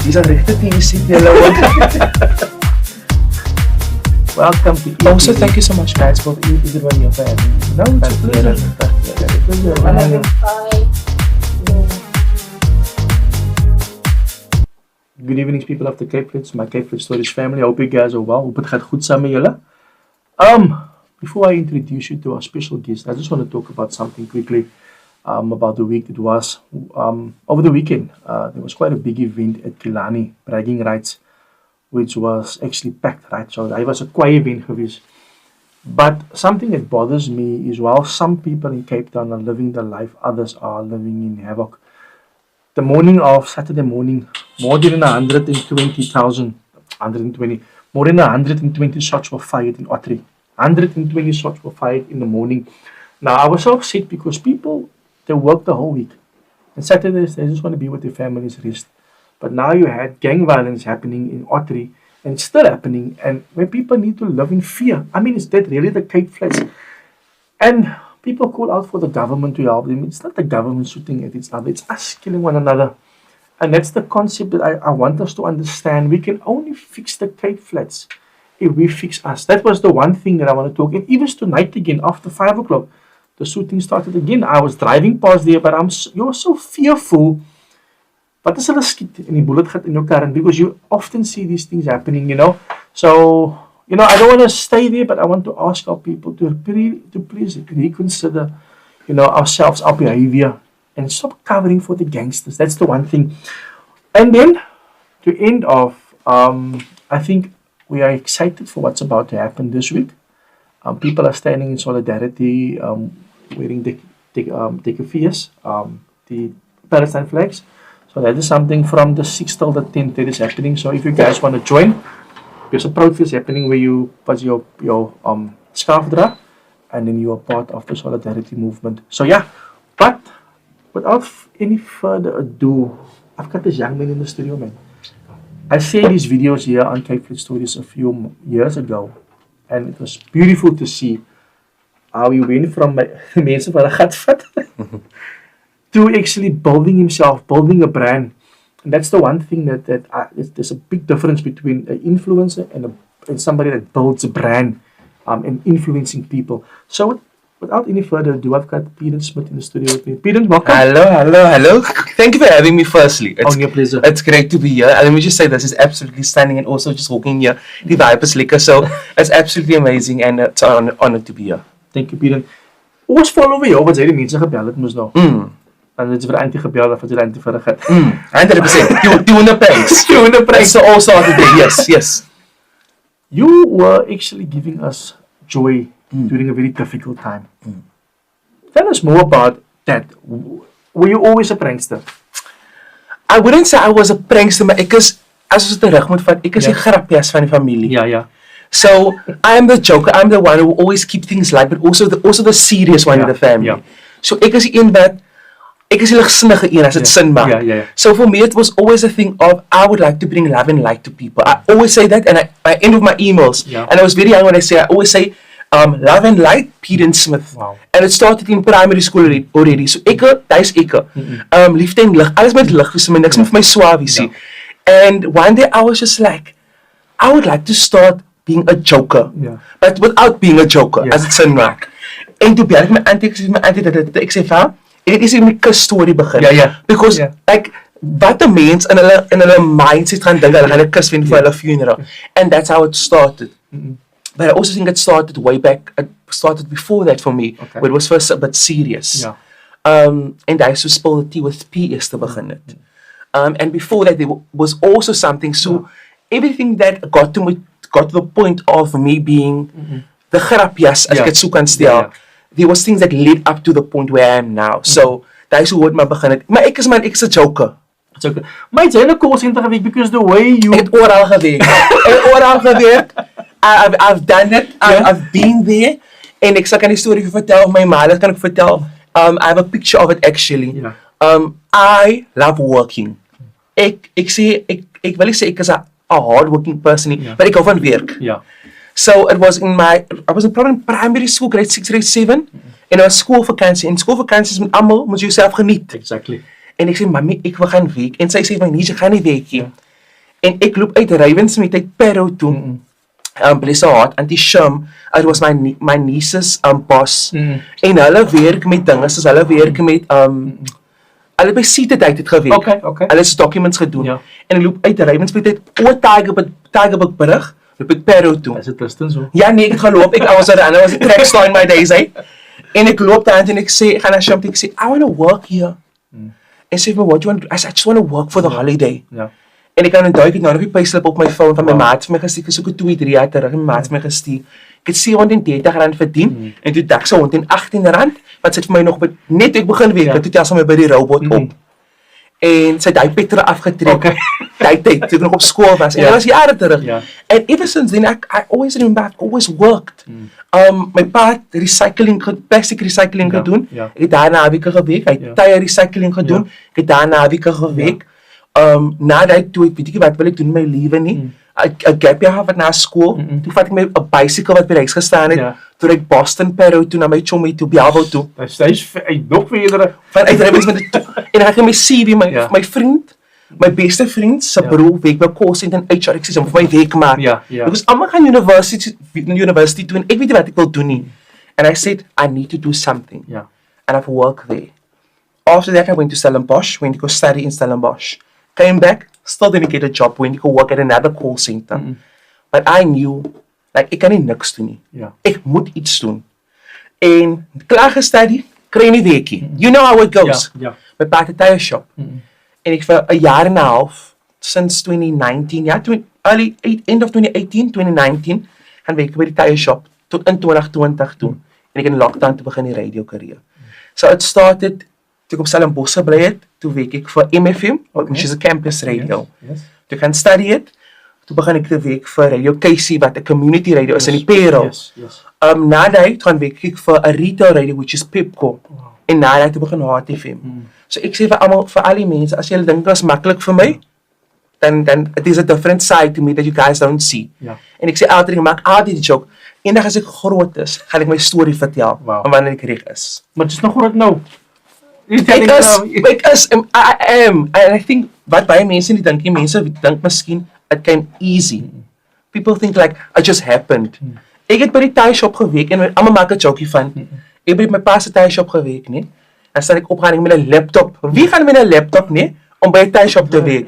He's a rechte TV julle ook. Welcome to ETV. Also, thank you so much guys for either one of you. No, it's a pleasure. Good evening, people of the Cape Flats, my Cape Flats Stories family. I hope you guys are well. Hope het gaat goed saam met julle. Before I introduce you to our special guest, I just want to talk about something quickly about the week it was. Over the weekend, there was quite a big event at Killarney, bragging rights, which was actually packed, right? So it was a quiet event geweest. But something that bothers me is while some people in Cape Town are living their life, others are living in havoc. The morning of Saturday morning, more than 120 shots were fired in Ottery. 120 shots were fired in the morning. Now, I was so upset because people, they work the whole week. And Saturdays, they just want to be with their families, rest. But now you had gang violence happening in Ottery, and it's still happening, and where people need to live in fear. I mean, is that really the Cape Flats? And people call out for the government to help them. It's not the government shooting at each other, it's us killing one another. And that's the concept that I want us to understand. We can only fix the Cape Flats if we fix us. That was the one thing that I want to talk. And even tonight again, after 5 o'clock, the shooting started again. I was driving past there, but you're so fearful. But there's a skit in the bullet got in your car, because you often see these things happening, So, I don't want to stay there, but I want to ask our people to please reconsider, ourselves, our behavior, and stop covering for the gangsters. That's the one thing. And then, to end off, I think we are excited for what's about to happen this week. People are standing in solidarity, wearing the Palestine flags. So that is something from the 6th till the 10th that is happening. So if you guys want to join, there's a protest happening where you put your scarf draw, and then you are part of the solidarity movement. So yeah, but without any further ado, I've got this young man in the studio, man. I shared these videos here on Cape Flats Stories a few years ago, and it was beautiful to see how he went from mensen van een gatvat to actually building himself, building a brand. And that's the one thing that there's a big difference between an influencer and somebody that builds a brand and influencing people. So without any further ado, I've got Peadon Smith in the studio with me. Peadon, welcome. Hello. Thank you for having me firstly. It's your pleasure. It's great to be here. And let me just say, this is absolutely stunning, and also just walking here, the vibe is lekker. So it's absolutely amazing, and it's an honor to be here. Thank you, Peadon. Ons follow jou, wat jy die mense gebel het moes nou. En het is vir Antie gebel, of het jy Antie vir het. 100%. 200 pranks. 200 pranks. So all started there, yes. You were actually giving us joy during a very difficult time. Tell us more about that. Were you always a prankster? I wouldn't say I was a prankster, maar ek is, as ons dit reg moet vat, ek is die grapjas van die familie. Ja. So I am the joker. I'm the one who always keep things light, but also the serious one in the family. Yeah. So ek is die een wat, ek is die ligsinnige een as dit sin maak. Yeah. So for me, it was always a thing of I would like to bring love and light to people. I always say that, and I end with my emails. Yeah. And I was very young when I always say, love and light, Peadon Smith. Wow. And it started in primary school already. So thuis liefde en lig, alles met lig, so niks met my swavies. And one day I was just like, I would like to start being a joker, but without being a joker, as it sin maak. En toe bel ek my auntie dat ek sê vir haar, ek is in 'n kus storie begin. Because like wat 'n mens in hulle mindset gaan dink, hulle gaan 'n kus vind vir hulle funeral. And that's how it started. But I also think it started way back. It started before that for me, where it was first a bit serious. And I used to spill the tea with P eers te begin het. And before that, there was also something. So everything that got to the point of me being the grapjas, as ek het so kan stel. There was things that led up to the point where I am now. So that is hoe het my begin het. Maar ek is 'n joker. Maar jy het hele call center gewerk, because the way you... Het oral gewerk. I've done it. I've been there. En ek sal kan die storie vertel, my ma, dat kan ek vertel. I have a picture of it actually. I love working. Ek wil nie sê ek is a hard-working person, but ek hou van werk. So it was I was probably in primary school, grade 6, grade 7, en was schoolvakansie. En schoolvakansies met almal moet jy jouself geniet. Exactly. En ek sê, mami, ek wil gaan werk. En sy sê, my nie, jy gaan nie werk nie. En ek loop uit Ravensmith uit Pero toe. Bless her heart, Auntie Shum, it was my niece's boss. En hulle werk met dinge, soos hulle werk met hulle by Seated het gewerk. Okay. Hulle het documents gedoen. Ja. En ek loop uit Ravensmith uit oor Tigerberg brug, loop ek Pero toe. Is dit Tristan so? Ja, nee, ek het geloop. Ek was 'n track star in my days, hè. En ek loop daar en ek sê, ek gaan na Shum, ek sê, I want to work here. En sê vir my, what do you want to do? I said, I just want to work for the holiday. Ja. En ek kan onthou, ek het nou nog die payslip op my phone van my maat vir my gestuur, ek soek 2-3 jaar terug, en my maat vir my gestuur. Ek het R730 verdien, en toe dak sy R118, wat sy het vir my nog, net ek begin werk, toe tel sy my by die robot op. En sy het die petrol afgetrek, die tyd, toe ek nog op school was, en dat was jare terug. And ever since then, I always remember, I've always worked. My pa het plastic recycling gedoen, ek het daar naweke gewerk, hy het tire recycling gedoen, ek het daar naweke gewerk. Na die toe, ek weet nie wat wil ek doen in my lewe nie, ek gap jaar wat na school, toe vat ek my 'n bicycle wat by die huis gestaan het, toe ek Boston Pero toe na my chommy toe, Biavo toe. Hy is nog verder. Vanuit Ravensmith toe, en ek het my CV, my vriend, my beste vriend, sy broer, werk by call center in HR, ek sê, vir my werk maak. Ek was allemaal gaan university toe, en ek weet nie wat ek wil doen nie. And I said, I need to do something. And I've worked there. After that, I went to Stellenbosch, went to go study in Stellenbosch. Came back, still didn't get a job, went to go work at another call center. But I knew, like, ek kan nie niks doen nie. Ek moet iets doen. En klaar gestudy, kry nie werkie. You know how it goes. My pa het 'n tire shop. En ek vir 'n jaar en 'n half, since 2019, end of 2018, 2019, gaan werk by die tire shop, tot in 2020 toe. En ek in lockdown te begin die radio career. So it started, toe ek op Stellenbosch gebly het, toe werk ek vir MFM, which is a campus radio. Toe ek gaan study het, toe begin ek te werk vir Radio KC, wat 'n community radio is in die Parel. Na die, toe gaan werk ek vir 'n retail radio, which is Pepco. En na die, toe begin HTFM. So ek sê vir al die mense, as julle dink dit is maklik vir my, then it is a different side to me that you guys don't see. En ek sê altyd, ek maak altyd die joke, eendag as ek groot is, gaan ek my story vertel, en wanneer ek reg is. Maar het is nog groot nou. Ek is, I am, and I think, wat baie mense nie dink, mense dink miskien, it came easy. People think like, it just happened. Ek het by die tie shop gewerk, en allemaal maak 'n jokie van, ek het by my pa se tie shop gewerk, nie? En sal ek opgaan met 'n laptop. Wie gaan met 'n laptop, nie? Om by 'n tie shop te werk.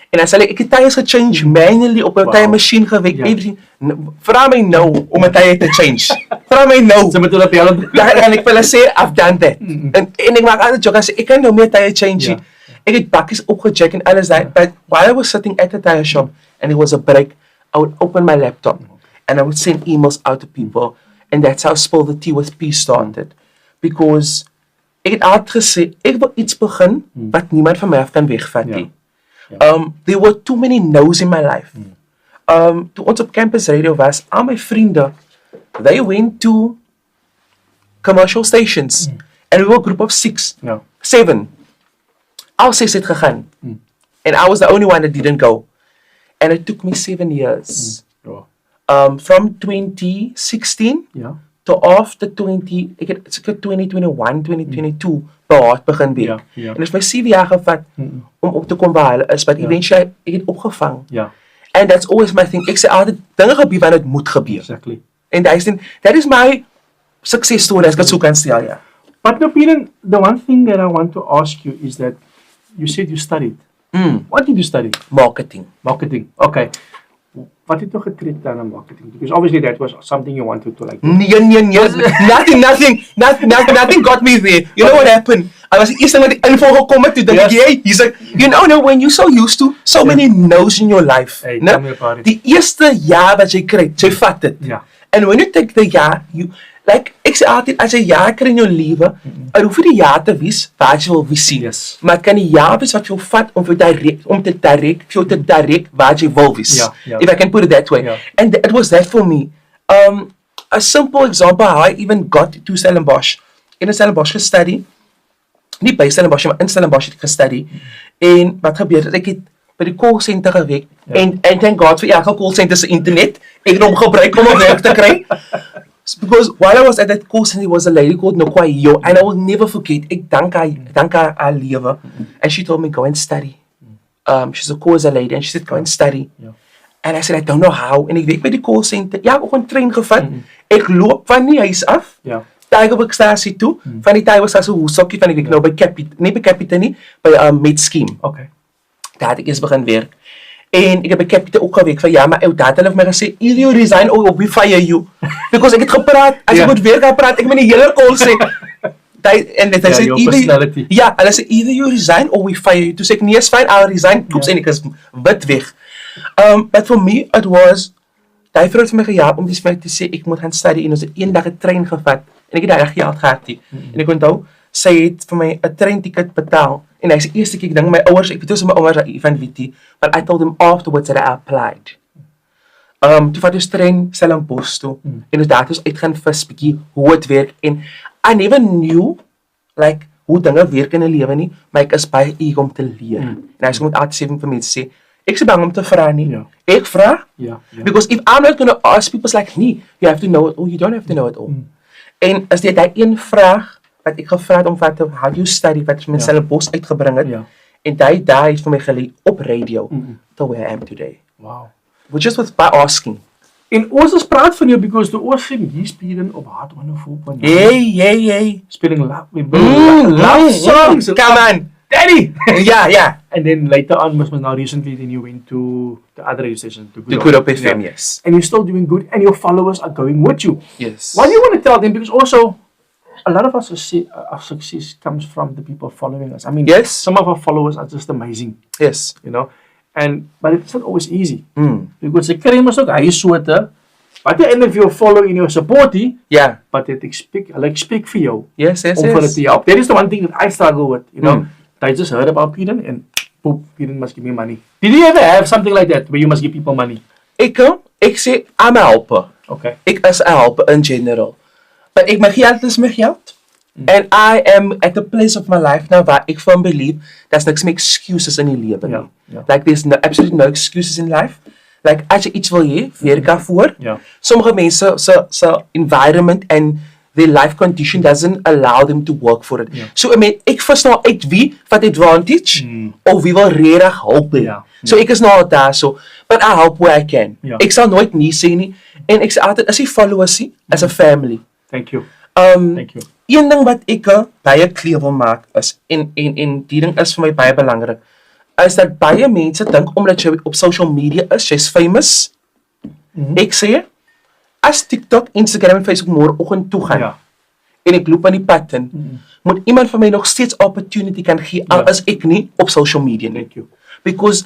En dan sal ek het tyres gechange manually op 'n tye machine gewerk. Everything. Vra my nou om 'n tye te change. Vra my nou. Sy moet hulle bel. Dan ek wil sê I've done that. En ek maak altyd joke as ek kan nou meer tye change. Ek het bakkies opgecheck en alles daai. But while I was sitting at the tire shop and it was a break, I would open my laptop and I would send emails out to people. And that's how Spill the Tea with P started. Because ek het altyd gesê, ek wil iets begin wat niemand van my af kan wegvat nie. There were too many no's in my life. Toe ons op campus radio was, al my vriende, they went to commercial stations. And we were a group of 7. Al 6 het gegaan. And I was the only one that didn't go. And it took me 7 years. From 2016 to after 2021, 2022, behaard begin weer. En het is my 7 jaar gevat om op te kom waar hulle is, but eventually ek het opgevang. And that's always my thing. Ek sê altyd, dinge gebeur wanneer het moet gebeur. Exactly. And that is my success story, as ek het so kan stel, ja. But no, Peadon, the one thing that I want to ask you is that you said you studied. What did you study? Marketing. Marketing, okay. Wat het jou getrek dan aan marketing? Because obviously that was something you wanted to like do. Nothing got me there. You know what happened? I was the eerste met die info gekom het, toe dink ek, he's like, you know, when you're so used to so many no's in your life, die eerste ja wat jy kry, jy vat het. And when you take the ja, like, ek sê altyd, as jy ja kry in jou lewe, hoef jy die ja te wees, wat jy wil wees. Maar kan die ja wees wat jy wil vat, om te direct, wat jy wil wees. If I can put it that way. And it was that for me. A simple example, how I even got to Stellenbosch. In Stellenbosch gestudy, nie by Stellenbosch, maar in Stellenbosch het ek gestudy. En wat gebeur het, ek het by die call center gewerk, en thank God vir elke call center se internet, ek het hom gebruik om 'n werk te kry. Because while I was at that call center, there was a lady called Nokwayo, and I will never forget, ek dank haar lewe, and she told me, go and study. she's a causa lady, and she said, go and study. Ja. And I said, I don't know how. En ek weet by die call center, ja, ek het ook 'n trein gevat. Ek loop van die huis af. Ja. Tygerbergstasie toe. Van die Tygerbergstasie hoesokkie van ek nou by Capita nie, by Med Scheme. Okay. Daar het ek eers begin werk. En ek het by Capita ook gewerk van ja, maar ou daar het hulle vir my gesê, either you resign or we fire you. Because ek het gepraat, as ek moet werk gaan praat, ek moet die hele call sê. En dit sê your personality. ja, hulle sê either you resign or we fire you. Toe sê ek nee, is fine, I'll resign. Koeps en ek is wit weg. But for me it was die vrou het vir my gehelp om dis vir my te sê ek moet gaan study en ons het eendag 'n trein gevat en ek het daai geld gehad nie. En ek onthou sy het vir my 'n treinticket betaal en hy sê eerste keer ek dink my ouers, ek weet nie of my ouers van weet, but I told them afterwards that I applied. Toe vat ons trein Stellenbosch toe en ons daar uit gaan vis bietjie hoe dit werk en I never knew like hoe dinge werk in 'n lewe nie, maar ek is baie eager om te leer. En hy sê moet altyd sê vir mense sê ek is bang om te vra nie. Ja. Ek vra. Ja. Because if I'm not going to ask people like nee, you have to know it all, you don't have to know it all. En as jy daai een vraag wat ek gevra het om wat how do you study wat my Stellenbosch uitgebring het. Ja. En daai het vir my gelê op radio to where I am today. Wow. Which just was by asking. En ons is praat van jou because the oor sing hier's Peadon op Hard 104.9. Hey. Spelling love songs. Come on. Daddy. Yeah. And then later on, now recently, then you went to the other radio station, to The Good Hope FM, yes. And you're still doing good, and your followers are going with you. Yes. What do you want to tell them? Because also, a lot of our success comes from the people following us. I mean, yes, some of our followers are just amazing. Yes. You know, but it's not always easy. Because the kry mos ook hy soorte wat jy in your following your supportie, yeah, but they expect for you. Yes. Om vir hulle te help. That is the one thing that I struggle with, you know. I just heard about Peadon and boop, Peadon must give me money. Did you ever have something like that where you must give people money? Ek sê I'm a helper. Okay. Ek is 'n helper in general. But my geld is my geld. And I am at the place of my life now waar ek firm believe there's niks meer excuses in die lewe nie. Ja. Like there's absolutely no excuses in life. Like as jy iets wil hê, werk daarvoor. Ja. Sommige mense se environment and their life condition doesn't allow them to work for it. Yeah. So I mean, ek verstaan uit wie vat advantage of wie wil regtig help hê. Yeah. So ek is nou daar so, but I help where I can. Yeah. Ek sal nooit nie sê nie en ek sê altyd as jy followers sien as a family. Thank you. Thank you. Een ding wat ek baie clear wil maak is en die ding is vir my baie belangrik is dat baie mense dink omdat jy op social media is, jy's famous. Ek sê as TikTok, Instagram en Facebook môreoggend toe gaan en ek loop aan die pad in, moet iemand vir my nog steeds opportunity kan gee al is ek nie op social media nie. Thank you. Because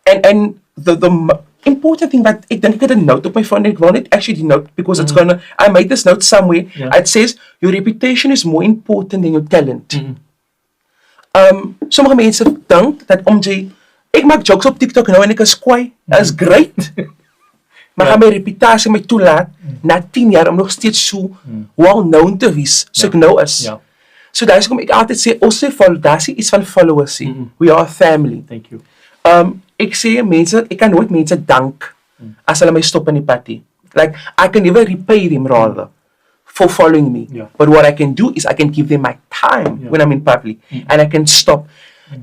and the important thing that ek dink ek het 'n note op my phone, ek wil net actually die note because it's gonna I made this note somewhere. It says your reputation is more important than your talent. Sommige mense dink dat ek maak jokes op TikTok nou en ek is kwaai, is great. Maar gaan my reputasie my toelaat na 10 jaar om nog steeds so well known te wees, so ek nou is. Ja. So daar is kom ek altyd sê, ons sê validasie is van followers. We are a family. Thank you. Ek sê mense, ek kan nooit mense dank as hulle my stop in die pad. Like I can never repay them rather for following me. Yeah. But what I can do is I can give them my time when I'm in public and I can stop.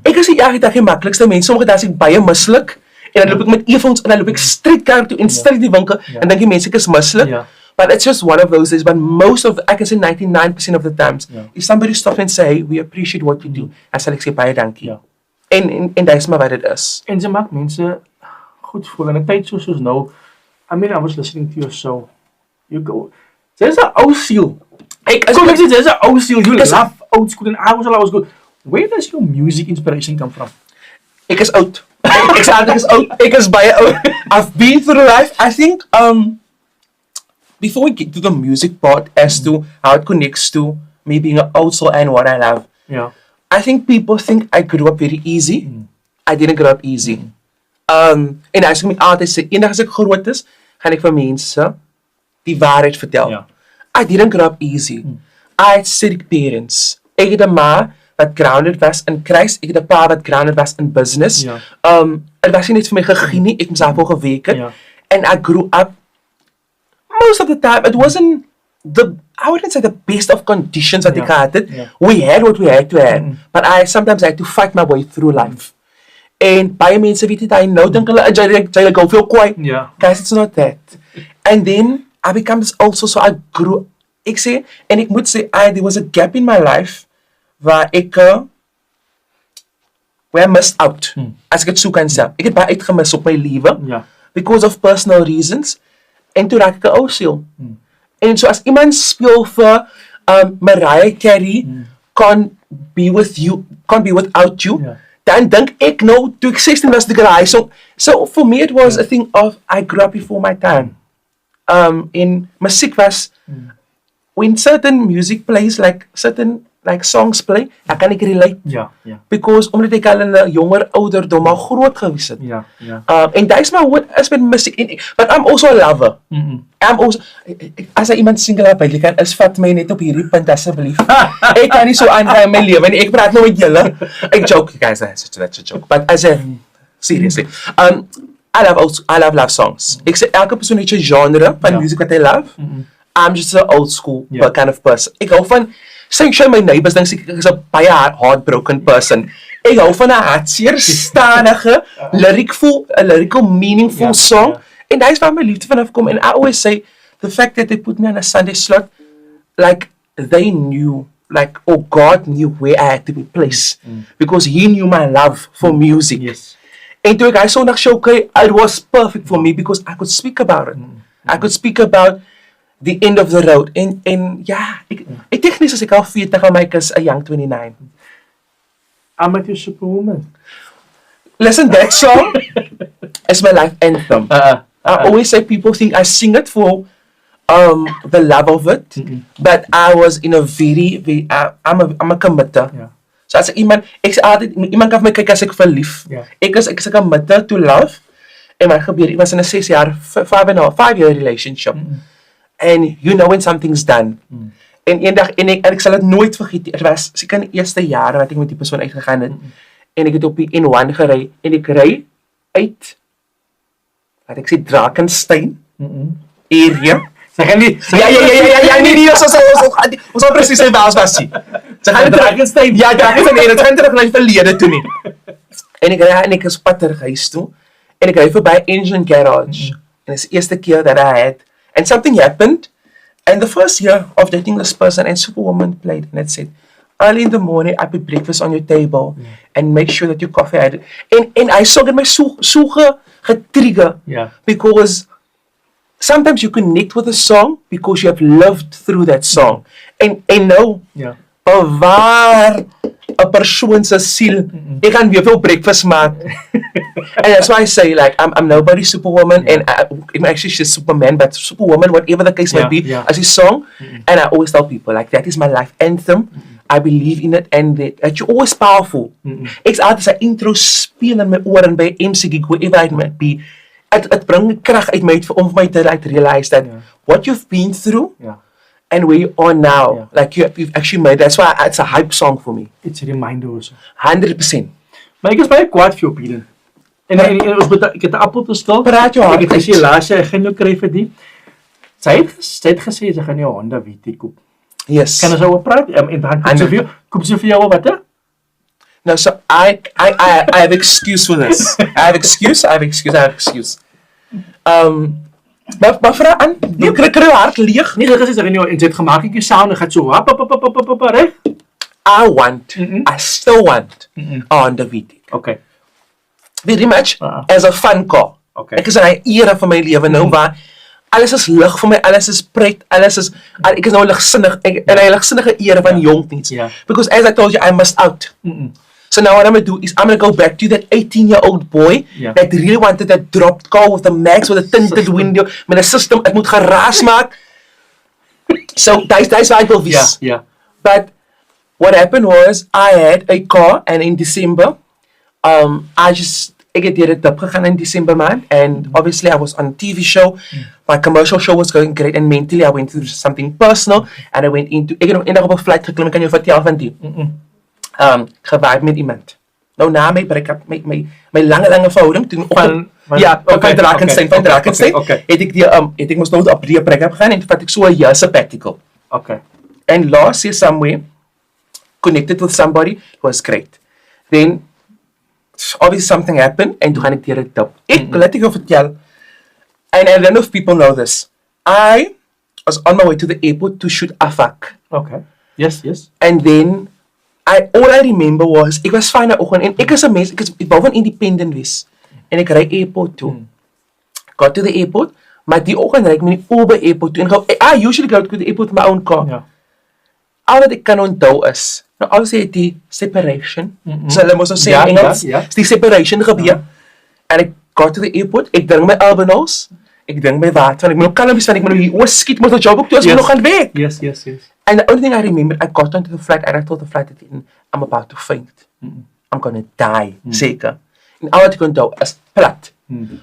Ek is die maklikste mens. Sommige dae is ek baie mislik en dan loop ek met earphones en dan loop ek streetkaart toe en straight die winkel en dink die mense ek is mislik. But it's just one of those days. But most of, I can say 99% of the times, if somebody stops and say, hey, we appreciate what you do, dan sal ek sê baie dankie. En dat is maar wat dit is. En ze maakt mensen goed voelen. En een tijd zoals nou, I mean, I was listening to your show. You go, there's an old seal. There's an old seal. You love old school and I was always good. Where does your music inspiration come from? Ek is oud. Ek is oud. Ek is baie oud. I've been through life. I think, before we get to the music part as to how it connects to me being an old soul and what I love, I think people think I grew up very easy. I didn't grow up easy. En as ek my altyd sê, eendag as ek groot is, gaan ek vir mense die waarheid vertel. I didn't grow up easy. I had strict parents. Ek het 'n ma wat grounded was in Christ. Ek het 'n pa wat grounded was in business. Het was nie net vir my gegee nie, ek myself al gewerk het. And I grew up most of the time, it wasn't I wouldn't say the best of conditions that ek had it. We had what we had to have. But I sometimes had to fight my way through life. En baie mense weet dit, hy nou dink hulle, jy go veel kwaai. Ja. Guys, it's not that. And then, I become also, so I grew, ek sê, en ek moet sê, there was a gap in my life, waar ek, where I missed out, as ek het so kan sê. Ek het baie uitgemis op my lewe, Ja. because of personal reasons, en toe raak ek 'n ou siel. En so as iemand speel vir Mariah Carey, can't be without you, Ja. dan dink ek nou, toe ek 16 was, toe ek daai song. So for me it was a thing of, I grew up before my time. In musiek was, when certain music plays, like certain songs play, dan kan ek relate. Ja, ja. Because omdat ek al in 'n jonger ouderdom al groot gewees het. Ja, ja. En dat is maar hoe het is met musiek. But I'm also a lover. I'm also, as hy iemand single up, jy kan, vat my net op hierdie punt asseblief. Ek kan nie so aangaan in my lewe nie. Ek praat nou met julle. Ek joke, guys, that's a joke. But as a, seriously, I love love songs. Ek sê elke persoon het 'n genre van music wat hy love. I'm just an old school kind of person. Ek hou van, sê my neighbors dink ek is 'n baie heartbroken person. Ek hou van 'n hartseer stadige, lyrical meaningful song. And that is waar my liefde vanaf kom. And I always say, the fact that they put me on a Sunday slot, like they knew, like, oh, God knew where I had to be placed. Because He knew my love for music. Yes. En toe ek hy Sondag show kry, it was perfect for me because I could speak about it. I could speak about the end of the road. En ja, ek tegnies as ek al 40 en my is a young 29. I'm with your superwoman. Listen, that song is my life anthem. I always say people think I sing it for the love of it, but I was in a very I'm a committer. Ja. So as iemand, ek sê altyd, iemand kan vir my kyk as ek verlief. Ja. Ek is 'n committer to love. En wat gebeur? Ek was in 'n 5-year relationship. And you know when something's done. En eendag, en ek sal dit nooit vergeet. Dit was seker in die eerste jare wat ek met die persoon uitgegaan het. En ek het op die N1 gery, en ek ry uit, wat ek sê, Drakenstein, area. Zeg je niet? Ja, nee, ons sal presies sê waar ons was nie. Sy gaan Drakenstein. Ja, Drakenstein, en het gaan terug na die verlede toe nie. En ek ry, en ek is pad terug huis toe, en ek ry verby Engine Garage, en dit is die eerste keer that I had, and something happened, and the first year of dating this person, and Superwoman played, and it said, early in the morning, I put breakfast on your table, and make sure that your coffee had it. En I saw my so getrigger, because sometimes you connect with a song, because you have lived through that song. En nou, bewaar 'n persoon se siel. Ek gaan weer veel breakfast maak. And that's why I say, like, I'm nobody's superwoman, and I'm actually she's Superman, but Superwoman, whatever the case might be, as a song. And I always tell people, like, that is my life anthem. I believe in it, and that you're always powerful. Ek's altyd 'n intro speel in my oor en by MC gig, wherever it might be. It bring krag uit my om vir my te realize that what you've been through, and where you are now, like you've actually made. That's why it's a hype song for me. It's a reminder also. 100%. Maar ek is baie kwaad vir jou, Peadon. En ek het 'n appel te stil. Praat jou hart uit. Ek het gesê laas jaar ek gaan jou kry vir die. Sy het gesê sy gaan jou Honda WT koop. Yes. Kan ons oor praat? En dan koop sy vir jou wat hè? No, so I have excuse for this. I have excuse. Maar vra aan, jy kry jou hart leeg. Nee, sy gaan jou en sy het gemaak ek sound en gaan so reg. I still want on the VT. Okay. Very much as a fun car. Okay. Ek is in 'n era van my lewe nou waar alles is lig vir my, alles is pret, ek is nou ligsinnig, in 'n ligsinnige era van jong niets. Because as I told you, I missed out. So now what I'm going to do is I'm going to go back to that 18-year-old boy that really wanted that dropped car with the max, with a tinted window, met 'n system, ek moet geraas maak. So that's why I will wees. But what happened was, I had a car, and in December, ek het deur 'n dip gegaan in December maand, and obviously I was on a TV show, my commercial show was going great, and mentally I went through something personal, and I went into, ek het eendag op 'n flight geklim, kan jy vertel van die? Gevibe met iemand. Nou na my break-up, my lange verhouding, toen van Drakenstein, het ek moest nou op die break-up gaan, en toen vat ek so 'n jaar sabbatical. Okay. And last year somewhere, connected with somebody, was great. Then, obviously something happened, en toe gaan ek deur 'n dip. Laat ek jou vertel, and I don't know if people know this, I was on my way to the airport to shoot Afak. Okay. Yes. And then, all I remember was, ek was fyn na oggend, en ek is 'n mens, ek wou van independent wees, en ek ry airport toe. Got to the airport, maar die oggend ry ek met die Uber airport toe, en I usually go to the airport with my own car. Ja. Al wat ek kan onthou is, nou obviously het die separation, so hulle moes nou sê Ja, in Engels, ja. is die separation gebeur, en ek got to the airport, ek drink my Albanos, ek drink my water, ek moet nog kalm wees, want ek moet nog hier skiet, moet nog job ook toe, as ek nog gaan werk. Yes. And the only thing I remember, I got onto the flight and I told the flight attendant, I'm about to faint. I'm gonna die, seker. En al wat ek onthou is plat.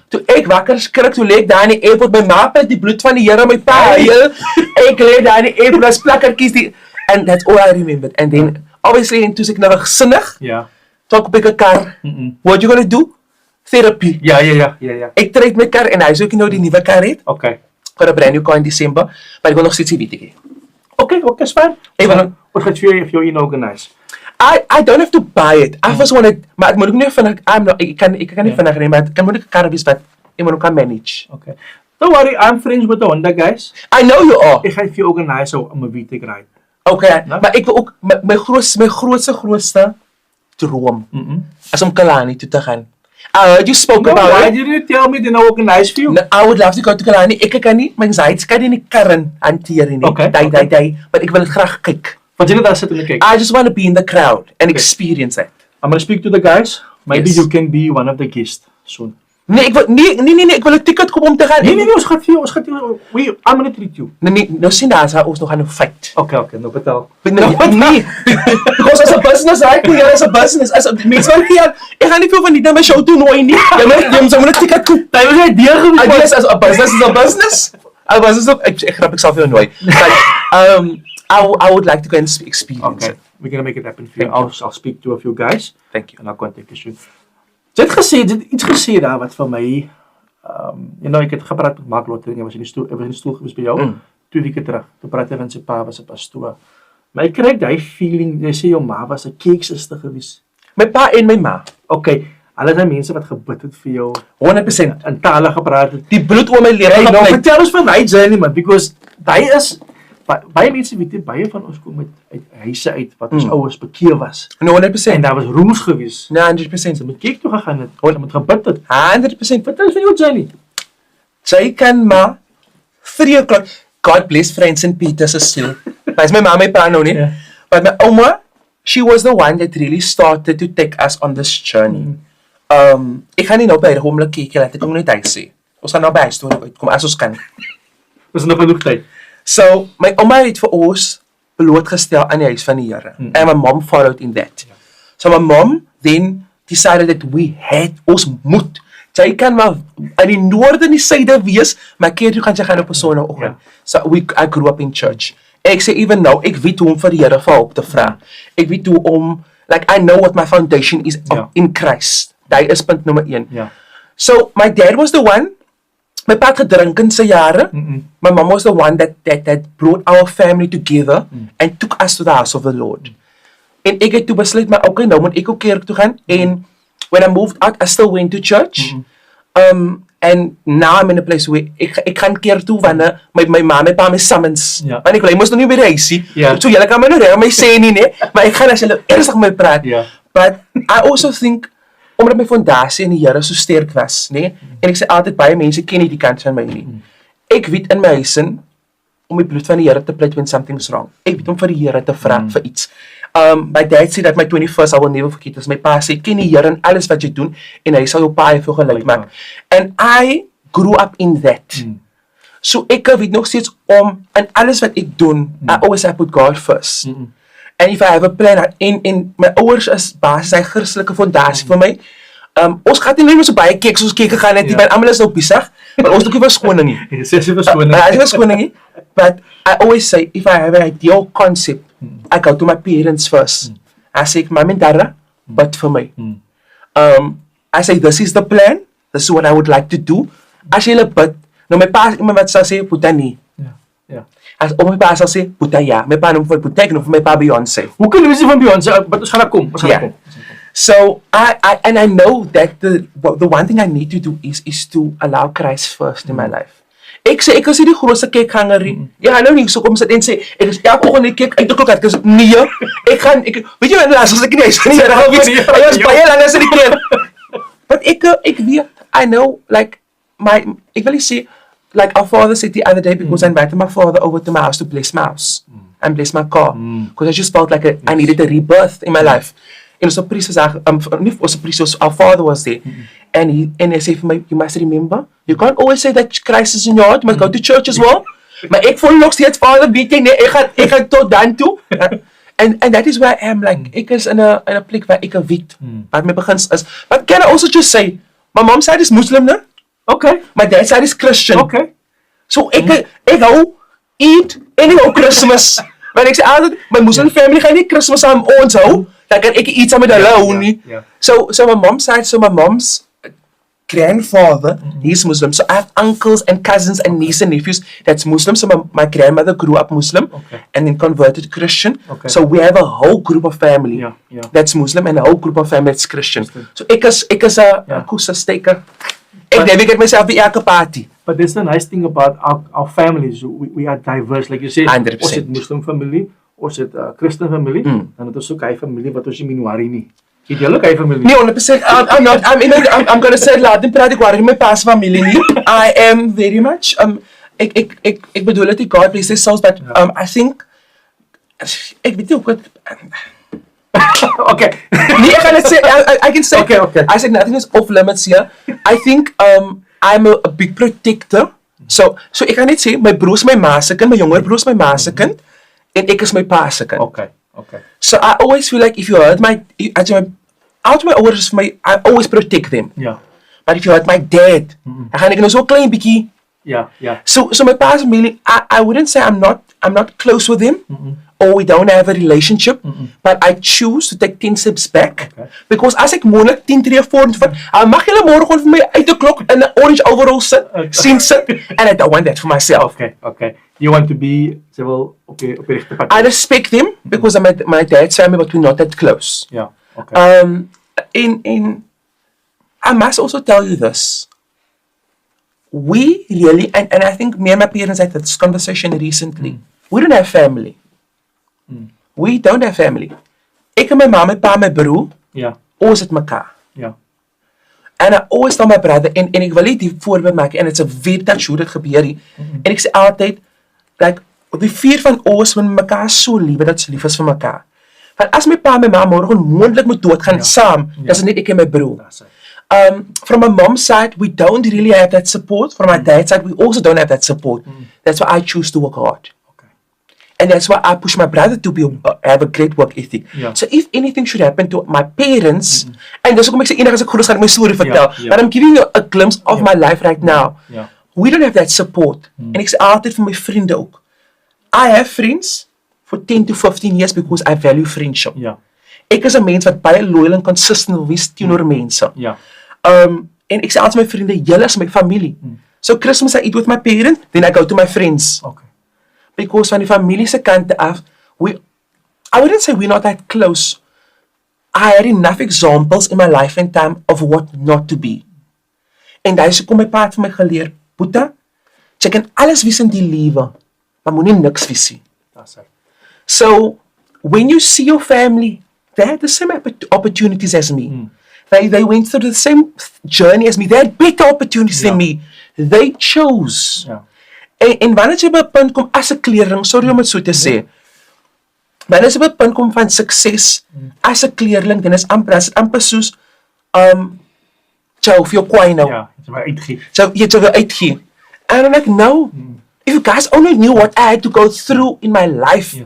Toe ek wakker skrik, toe lê ek daar in die airport, my ma het die bloed van die Here my pa heel. Ek lê daar in die airport, as plakkertjies, and that's all I remembered. And then, obviously, en toe ek nou gesinnig, Ja. toe ek op ek 'n kar, what you gonna do? Therapy. Ja. Ek trek my kar, en hy is ook nou die nuwe kar het, Okay. got a brand new car in December, maar ek wil nog steeds die weet ek. Okay, is fine. Even- Wat gaat vir jou inorganize? I don't have to buy it. I just want it, maar ek moet ook nie vinnig, ek kan nie vinnig nie, maar ek kan moet ook 'n kar wees wat ek moet ook kan manage. Okay. Don't worry, I'm friends with the Honda guys. I know you are. Ek gaan vir jou organise om 'n week ride. Okay, No? maar ek wil ook my grootste droom is om Kalani toe te gaan. I heard you spoke No, about why it. didn't you tell me then I organize for you? No, I would love to go to Kalani. Ek kan nie, my anxiety kan nie in die karren hanteer nie. Okay, Die, maar ek wil dit graag kyk. Want jy net daar sit en kyk. I just want to be in the crowd and experience it. I'm going to speak to the guys. Maybe Yes. you can be one of the guests soon. Nee, ek wil ek wil 'n ticket koop om te gaan. Nee, ons gaan vir jou, I'm going to treat you. Nee, nou sien daar ons nog gaan 'n fight. Okay, nou betel. Nee, because as a business, right? As a business, as a mense wat hier, ek gaan nie veel van die na my show toe nooi nie. Jy moet 'n ticket koop. Jy was net deur gewees. I guess as a business is a business. A business ook, ek grap ek sal vir jou nooi. But I would like to go and experience Okay, it. we're going to make it happen for you. Thank I'll speak to a few guys. Thank you. En I'll contact you soon. Jy het iets gesê daar wat vir my, ek het gepraat met Mark Lottering, ek was in die stoel gewees by jou, 2 weke terug, toe praat hy van sy pa was 'n pastoor. Maar ek kry die feeling, jy sê jou ma was 'n kerksuster gewees. My pa en my ma. Okay, hulle is mense wat gebid het vir jou, 100%. in tale gepraat het. Die bloed oor my lewe Hey, nou gepleeg. vertel ons van die journey man, because die is, baie mense weet dit, baie van ons kom uit huise uit, wat ons ouers bekeer was. No, En 100%. daar was rooms gewees. No, 100%. Sy met kerk toe gegaan het, sy met gebid het. 100%. Vertel ons van jou journey. Sy kan maar 3 o'clock. God bless friends St. Peter's still. But my mom, my pa nou nie. Yeah. But my oma, she was the one that really started to take us on this journey. Ek gaan nie nou by die homlik kyk, laat ek hom net huis sê. Ons gaan nou by huis toe uitkom as ons kan. Dis nog genoeg tyd. So, my oma het vir ons blootgestel aan die huis van die Here. And my mom followed in that. So my mom then decided that we had, ons moet. Jy kan maar in die noorde en die suide wees, maar keer toe gaan jy gaan op 'n sonnagoggend. So I grew up in church. Ek sê even now, ek weet hoe om vir die Here vir hulp te vra. Ek weet hoe om, like I know what my foundation is in Christ. Dit is punt nommer 1. Ja. So my dad was the one, my pa het gedrink in sy jare. My mom was the one that brought our family together and took us to the house of the Lord. En ek het toe besluit, maar okay, nou moet ek ook kerk toe gaan. En when I moved out, I still went to church. And now I'm in a place where ek gaan kerk toe wanneer my ma, my pa my summons. Ja. Want ek moes nog nie by die huisie. Ja. So julle kan my nou reg my sê nie, maar ek gaan as julle ernstig met my praat. Ja. But I also think omdat my fondasie in die Here so sterk was, en ek sê altyd baie mense ken nie die kant van my nie. Ek weet in my huis om die bloed van die Here te pleit when something's wrong. Ek weet om vir die Here te vra vir iets. My dad sê dat my 21st I will never forget, as my pa sê, ken die Here in alles wat jy doen, en hy sal jou paai vir gelyk maak. And I grew up in that. So ek weet nog steeds om, in alles wat ek doen, I always have put God first. And if I have a plan, en my ouers is basis, hy Christelike fondasie vir my. Ons gaan nie meer so baie kyk soos kyk gegaan het, want almal is nou besig, maar ons het ook nie verskoning nie. Sê sy verskoning. Hy is verskoning nie. But I always say, if I have an ideal concept, I go to my parents first. I say, Mom and Dada, bid vir my. I say, this is the plan, this is what I would like to do. As jy bid, nou my pa, iemand wat sal sê, Puta nie. Ja. As my pa sal sê, Puta ja. My pa noem vir Puta, ek noem vir my pa Beyoncé. Hoe kan jy sê van Beyoncé, maar ons gaan daar kom, ons gaan daar kom. So I know that the one thing I need to do is to allow Christ first in my life. Ek sê ek is nie die grootste kekganger nie. Ja, nou nie so kom sit en sê ek is elke oggend net kyk uit die klok uit. Dis nee. Weet jy wanneer laas as ek nie is nie. Ek was baie lank as die kind. But ek weet, I know, like ek wil say, like our father said the other day, because I invited my father over to my house to bless my house and bless my car, because I just felt like I needed a rebirth in my life. And so priest was our father was there, and he said for me, you must remember, you can't always say that Christ is in your heart, you must go to church as well. Maar ek voel nog steeds, Vader, weet jy nie, ek gaan tot dan toe. And that is where I am, like, ek is in a plek waar ek 'n weet wat my begins is. But can I also just say, my mom's side is Muslim, no? Okay. My dad's side is Christian. Okay. So ek hou Eid en ek hou Christmas. Want ek sê altyd, my Muslim family gaan nie Christmas saam ons hou, dan kan ek Eid saam met hulle hou nie. So my mom's side, my mom's grandfather, he's Muslim. So I have uncles and cousins and nieces and nephews that's Muslim. So my grandmother grew up Muslim and then converted Christian. Okay. So we have a whole group of family that's Muslim and a whole group of family that's Christian. So ek is a kusa steker. Ek navigate myself by elke party. But there's a nice thing about our families. We are diverse. Like you say, 100%. Ons het Muslim familie, ons het Christian familie, dan het ons ook hy familie wat ons nie minwari nie. Het jy ook hy familie? Nee, 100%. I'm gonna say laat praat ek worry my pa's familie nie. I am very much ek bedoel dit God bless his souls, but I think ek weet ook wat okay. Nee, I can say okay. I said nothing is off limits here. I think I'm a big protector. So ek kan net sê my broer is my ma se kind, my jonger broer is my ma se kind en ek is my pa se kind. Okay. So I always feel like if you hurt my ouers I always protect them. Yeah. But if you hurt my dad, dan gaan ek nou so klein bietjie. Yeah. So my pa's family, I wouldn't say I'm not close with them, or we don't have a relationship, but I choose to take 10 steps back, because as ek moontlik 10 tree voor van, mag julle môre gewoon vir my uit die klok in 'n orange overall sit, and I don't want that for myself. Okay. You want to be civil op die regte pad. I respect them because I'm my dad's family, but we're not that close. Yeah. Okay. In I must also tell you this. We really, and I think me and my parents had this conversation recently. We don't have family. We don't have family. Ek en my ma, my pa, my broer, ons het mekaar. Yeah. And I always tell my brother, en ek wil nie die voorbeeld maak, en it's a very touch hoe dit gebeur nie. En ek sê altyd, like, die vier van ons met mekaar so lief, dat ons lief is vir mekaar. Want as my pa en my ma morgen moontlik moet doodgaan saam, dat is net ek en my broer. From my mom's side, we don't really have that support. From my dad's side, we also don't have that support. That's why I choose to work hard. Okay. And that's why I push my brother to have a great work ethic. Yeah. So if anything should happen to my parents, and dis hoekom ek sê enige as ek groot is gaan ek my storie vertel, but I'm giving you a glimpse of my life right now. Yeah. We don't have that support. En ek sê altyd vir my vriende ook. I have friends for 10 to 15 years because I value friendship. Yeah. Ek is 'n mens wat baie loyal en consistent wil wees teenoor mense. Yeah. En ek sê altyd my vriende, julle is my familie. So Christmas I eat with my parents, then I go to my friends. Okay. Because van die familie se kante af, I wouldn't say we're not that close. I had enough examples in my life and time of what not to be. En daar is kom my pa het vir my geleer, Boeta, jy kan alles wees in die lewe, maar moenie niks wees nie. That's it. So, when you see your family, they had the same opportunities as me. They went through the same journey as me. They had better opportunities than me. They chose. Yeah. En wanneer jy by 'n punt kom as 'n kleerling, sorry om dit so te sê, wanneer jy by 'n punt kom van sukses as 'n kleerling, dan is amper soos jou of jou kwai nou. Ja, jy wil uitgee. So jy wil uitgee. And I'm like, no. If you guys only knew what I had to go through in my life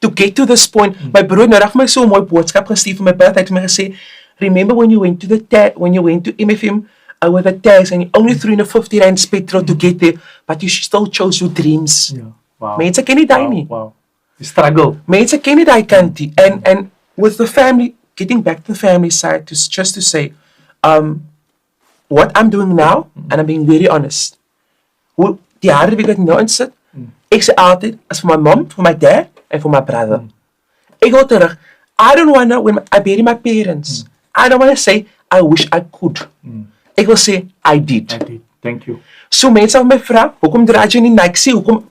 to get to this point. My broer nou reg my so 'n mooi boodskap gestuur vir my birthday, het my gesê, remember when you went to MFM with the tags and you only threw in a 50 rand petrol to get there, but you still chose your dreams. Yeah. Wow. Mense ken nie daai nie. Wow. The struggle. Mense ken nie daai kantie. And with the family, getting back to the family side, just to say, what I'm doing now, and I'm being very honest, die harde week wat ek nou in sit, ek sê altyd, is vir my mom, vir my dad, en vir my brother. Ek wil terug, I don't wanna, when I bury my parents, I don't want to say, I wish I could. Ek wil sê, I did. I did. Thank you. So mense het my vra, hoekom dra jy nie Nike? Hoekom?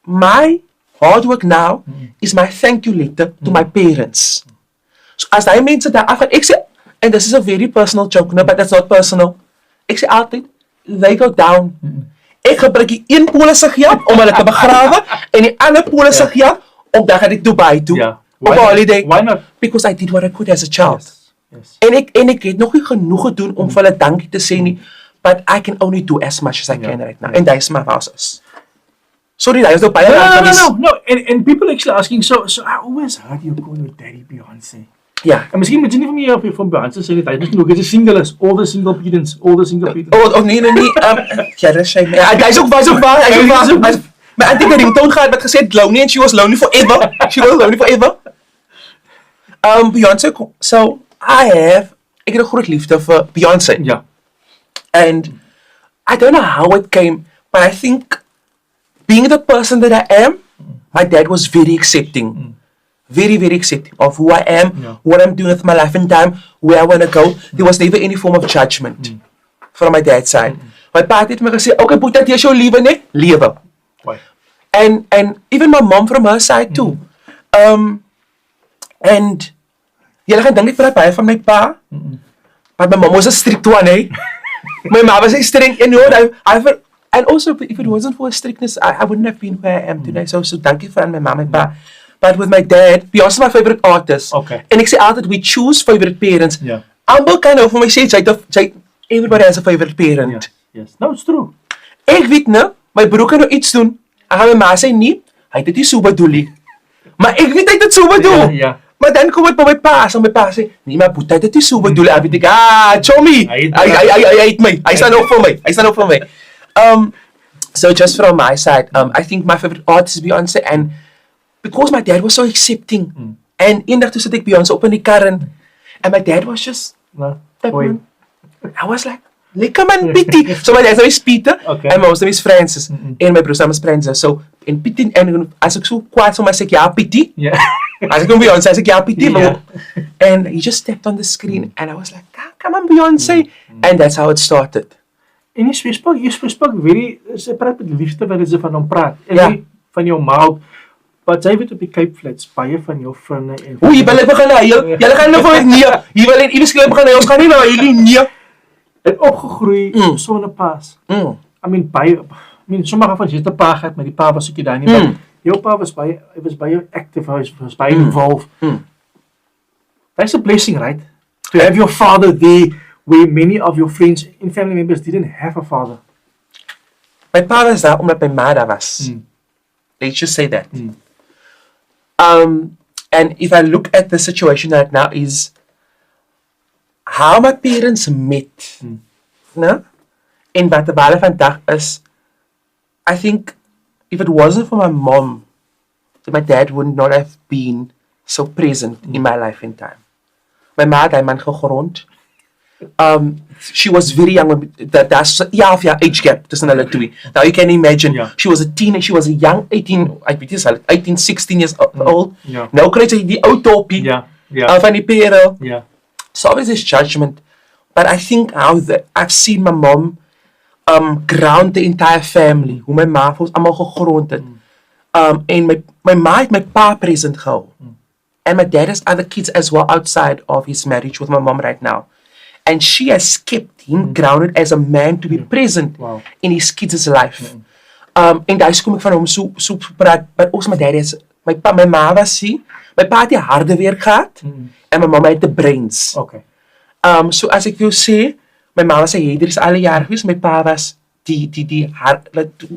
My hard work now is my thank you letter to my parents. So as die mense daar afgaan, ek sê, and this is a very personal joke, no, but that's not personal. Ek sê altyd, they go down. Ek gebruik die een polisse geld om hulle te begrawe en die ander polisse geld om dan gaan ek Dubai toe. Yeah. Op 'n holiday. Why not? Because I did what I could as a child. Yes. En ek het nog nie genoeg gedoen om vir hulle dankie te sê nie, but I can only do as much as I can right now. En dat is my process. Sorry, dat is nou baie No. And people actually asking, so I always heard you call your daddy Beyonce. Ja. En misschien moet je niet van mij van Beyonce zeggen, dat is ook, het is single is, all the single Peadons. Oh, nee. Ja, dat is sy. Ja, hy is ook waar. My auntie het 'n ringtone gehad wat gesê lonely and she was lonely forever. Beyonce, so ek het 'n groot liefde vir Beyonce. Ja. And I don't know how it came, but I think being the person that I am, my dad was very accepting. Very, very accepting of who I am, what I'm doing with my life and time, where I want to go. There was never any form of judgment from my dad's side. My pa het my gesê, okay, Boeta, dit is jou lewe, nee? Lewe. And even my mom from her side too. And julle gaan dink ek praat baie van my pa, but my mom was a strict one, eh? My mom was a strict, and and also if it wasn't for her strictness, I wouldn't have been where I am today. So thank you for my mom and pa. But with my dad, Beyonce is my favorite artist. Okay. En ek sê altyd, we choose favorite parents. Yeah. Almal kan nou vir my sê, everybody has a favorite parent. Yes. No, it's true. Ek weet nou, my broer kan nou iets doen. Ek gaan my ma sê nie, hy het dit nie so bedoel nie. Maar ek weet hy het dit so bedoel. Ja. Maar dan kom dit by my pa, en my pa sê, nee, maar Boeta het dit nie so bedoel. Ek weet ek, Chommy, hy het my. Hy staan op vir my. So just from my side, I think my favorite artist is Beyonce, and because my dad was so accepting, and eendag toe sit ek Beyonce op in die kar and my dad was just, I was like, lekker man, Pietie. So my dad's name is Pieter, Okay. and my mom's name is Francis, en my broer's name is Francis. So, en Pietie, en as ek so kwaad so my sê ek, ja, Pietie. Yeah. As ek kom Beyonce, as ek, ja, Pietie. Yeah. And he just stepped on the screen, and I was like, come on, Beyonce. And that's how it started. En jy sprak very, sy praat met liefde wat jy van hom praat. En Ja. nie van jou mouth. But jy weet op die Cape Flats, baie van jou vriende en... Oei, jy wil ek begin huil. Julle gaan nou vir my nee. Jy wil en iewers skielik begin huil. Ons gaan nie nou huil nie, nee. Het opgegroei sonder paas. I mean, sommige van jy het 'n pa gehad, maar die pa was ook nie daar nie. Maar jou pa was baie active, hy was baie involved. That's a blessing, right? To have your father there, where many of your friends and family members didn't have a father. My pa was daar omdat my ma daar was. Let's just say that. And if I look at the situation right now is how my parents met, no? En wat de waarde van dag is, I think if it wasn't for my mom, then my dad would not have been so present in my life and time. My ma het hy man gegrond. She was very young. That's age gap tussen hulle twee. Now you can imagine. Yeah. She was a teenager. She was a young 18, 16 years old. Yeah. Nou kry sy die ou toppie. Van die pere. Yeah. So always this judgment. But I think I've seen my mom ground the entire family. Hoe my ma was allemaal gegrond het. En my ma het my pa present gehou. And my dad has other kids as well outside of his marriage with my mom right now. And she has kept him grounded as a man to be present in his kids' life. En daar kom ek van hom so praat, but also my dad is, my ma was my pa het die harde werk gehad, en my mama het the brains. Okay. So as ek wil sê, my ma was 'n hairdresser alle jaar gewees, my pa was die hard,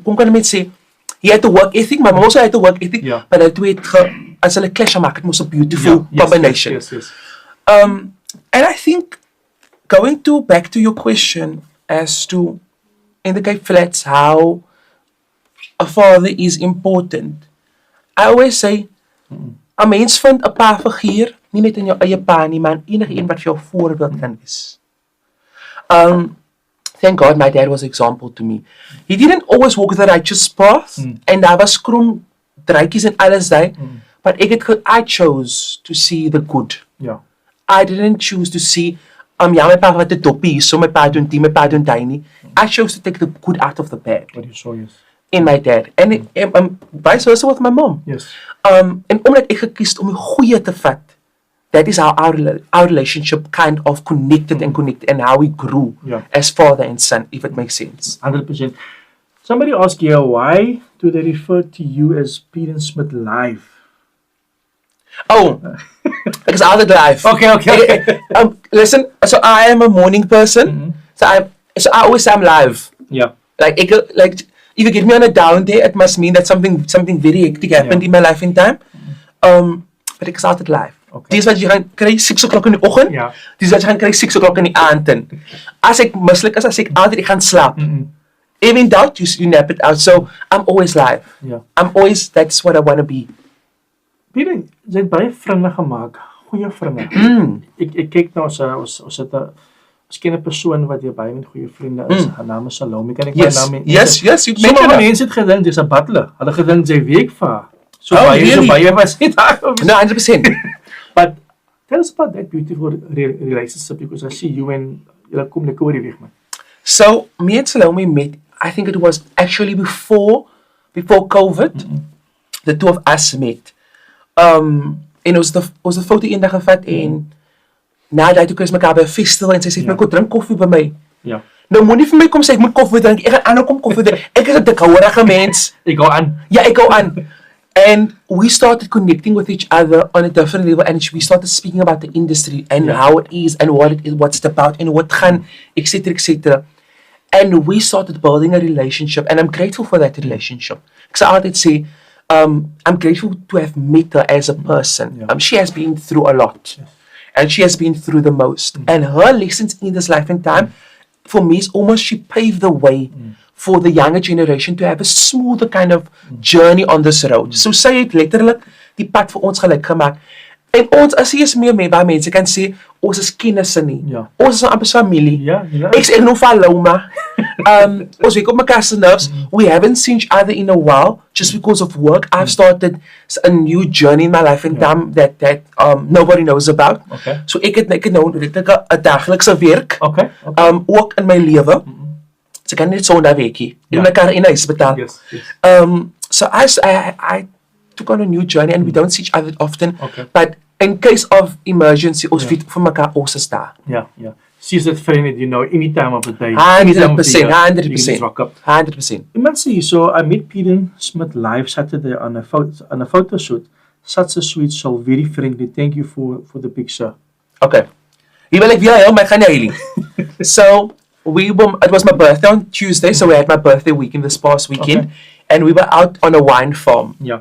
kom kan ek met sê, he had the work ethic, my mama also had the work ethic, but hy twee het as hulle clash gemaak, it was a beautiful combination. Yes. And I think, going back to your question as to in the Cape Flats how a father is important, I always say, 'n mens vind 'n pa figuur nie net in jou eie pa nie, maar enige een wat vir jou voorbeeld kan wees. Thank God my dad was an example to me. He didn't always walk the righteous path, and daar was krom draadjies en alles daai, but I chose to see the good. Ja. I didn't choose to see, ja, my pa wat 'n doppie hier, so my pa doen die, my pa doen die nie. I chose to take the good out of the bad What you saw, yes. in my dad. En vice versa with my mom. Yes. En omdat ek gekies om die goeie te vat, that is how our relationship kind of connected and how we grew as father and son, if it makes sense. 100%. Somebody asked here, why do they refer to you as Peadon Smith live? Oh, because I was live. Okay. Listen, so I am a morning person, so I always say I'm live. Yeah. Like if you get me on a down day, it must mean that something very hectic happened in my life in time. But ek is altyd live. Okay. Dis wat jy gaan kry 6 o'clock in die oggend. Ja. Dis wat jy gaan kry 6 o'clock in die aand. As ek mislik is, as ek altyd ek gaan slaap. Even in doubt, you nap it out. So I'm always live. Yeah. That's what I want to be. Peadon, jy het baie vriende gemaak. Goeie vriende. Ek kyk nou ons het 'n persoon wat jy baie met goeie vriende is. Haar naam is Salome. Kan ek Yes, haar naam yes, you mentioned Sommige that. mense het gedink dis 'n butler. Hulle gedink jy werk vir haar. So Oh, really? baie was nie daar. No, 100%. But tell us about that beautiful relationship, because I see you and julle kom lekker oor die weg, man. So me and Salome met, I think it was actually before COVID. The two of us met. En ons het 'n foto eendag gevat en na daai toe kry ons mekaar by 'n festival en sy sê vir my, kom drink koffie by my. Ja. Nou moenie vir my kom sê ek moet koffie drink. Ek gaan aanhou kom koffie drink. Ek is 'n dikhouerige mens. Ek gou aan. Ja, ek gou aan. And we started connecting with each other on a different level, and we started speaking about the industry and how it is and what it is, what's it about and what gaan, etc., etc. And we started building a relationship, and I'm grateful for that relationship. Because I always say, I'm grateful to have met her as a person. She has been through a lot, and she has been through the most. And her lessons in this life and time, for me, is almost she paved the way for the younger generation to have a smoother kind of journey on this road. So sy het letterlik die pad vir ons gelyk gemaak. En ons as jy is meer waar mense kan sê ons is kennisse nie. Ja. Ons is amper familie. Ja, ja. Ek noem vir Loma. Ons week op mekaar se nerves. We haven't seen each other in a while just because of work. I've started a new journey in my life and time that nobody knows about. Okay. So ek het nou letterlik 'n daglikse werk. Okay. Ook in my lewe. So kan net so na weekie. In mekaar in huis betaal. Yes. So I took on a new journey and we don't see each other often. Okay. But in case of emergency, ons weet vir mekaar ons is daar. Yeah. She's that friend that you know any time of the day. 100%, You can just rock up. 100%. Iemand sê so, I met Peadon Smith live Saturday on a photo shoot. Such a sweet soul, very friendly. Thank you for the picture. Okay. Hier wil ek weer heel my gaan heiling. So it was my birthday on Tuesday, so we had my birthday weekend this past weekend, and we were out on a wine farm. Yeah.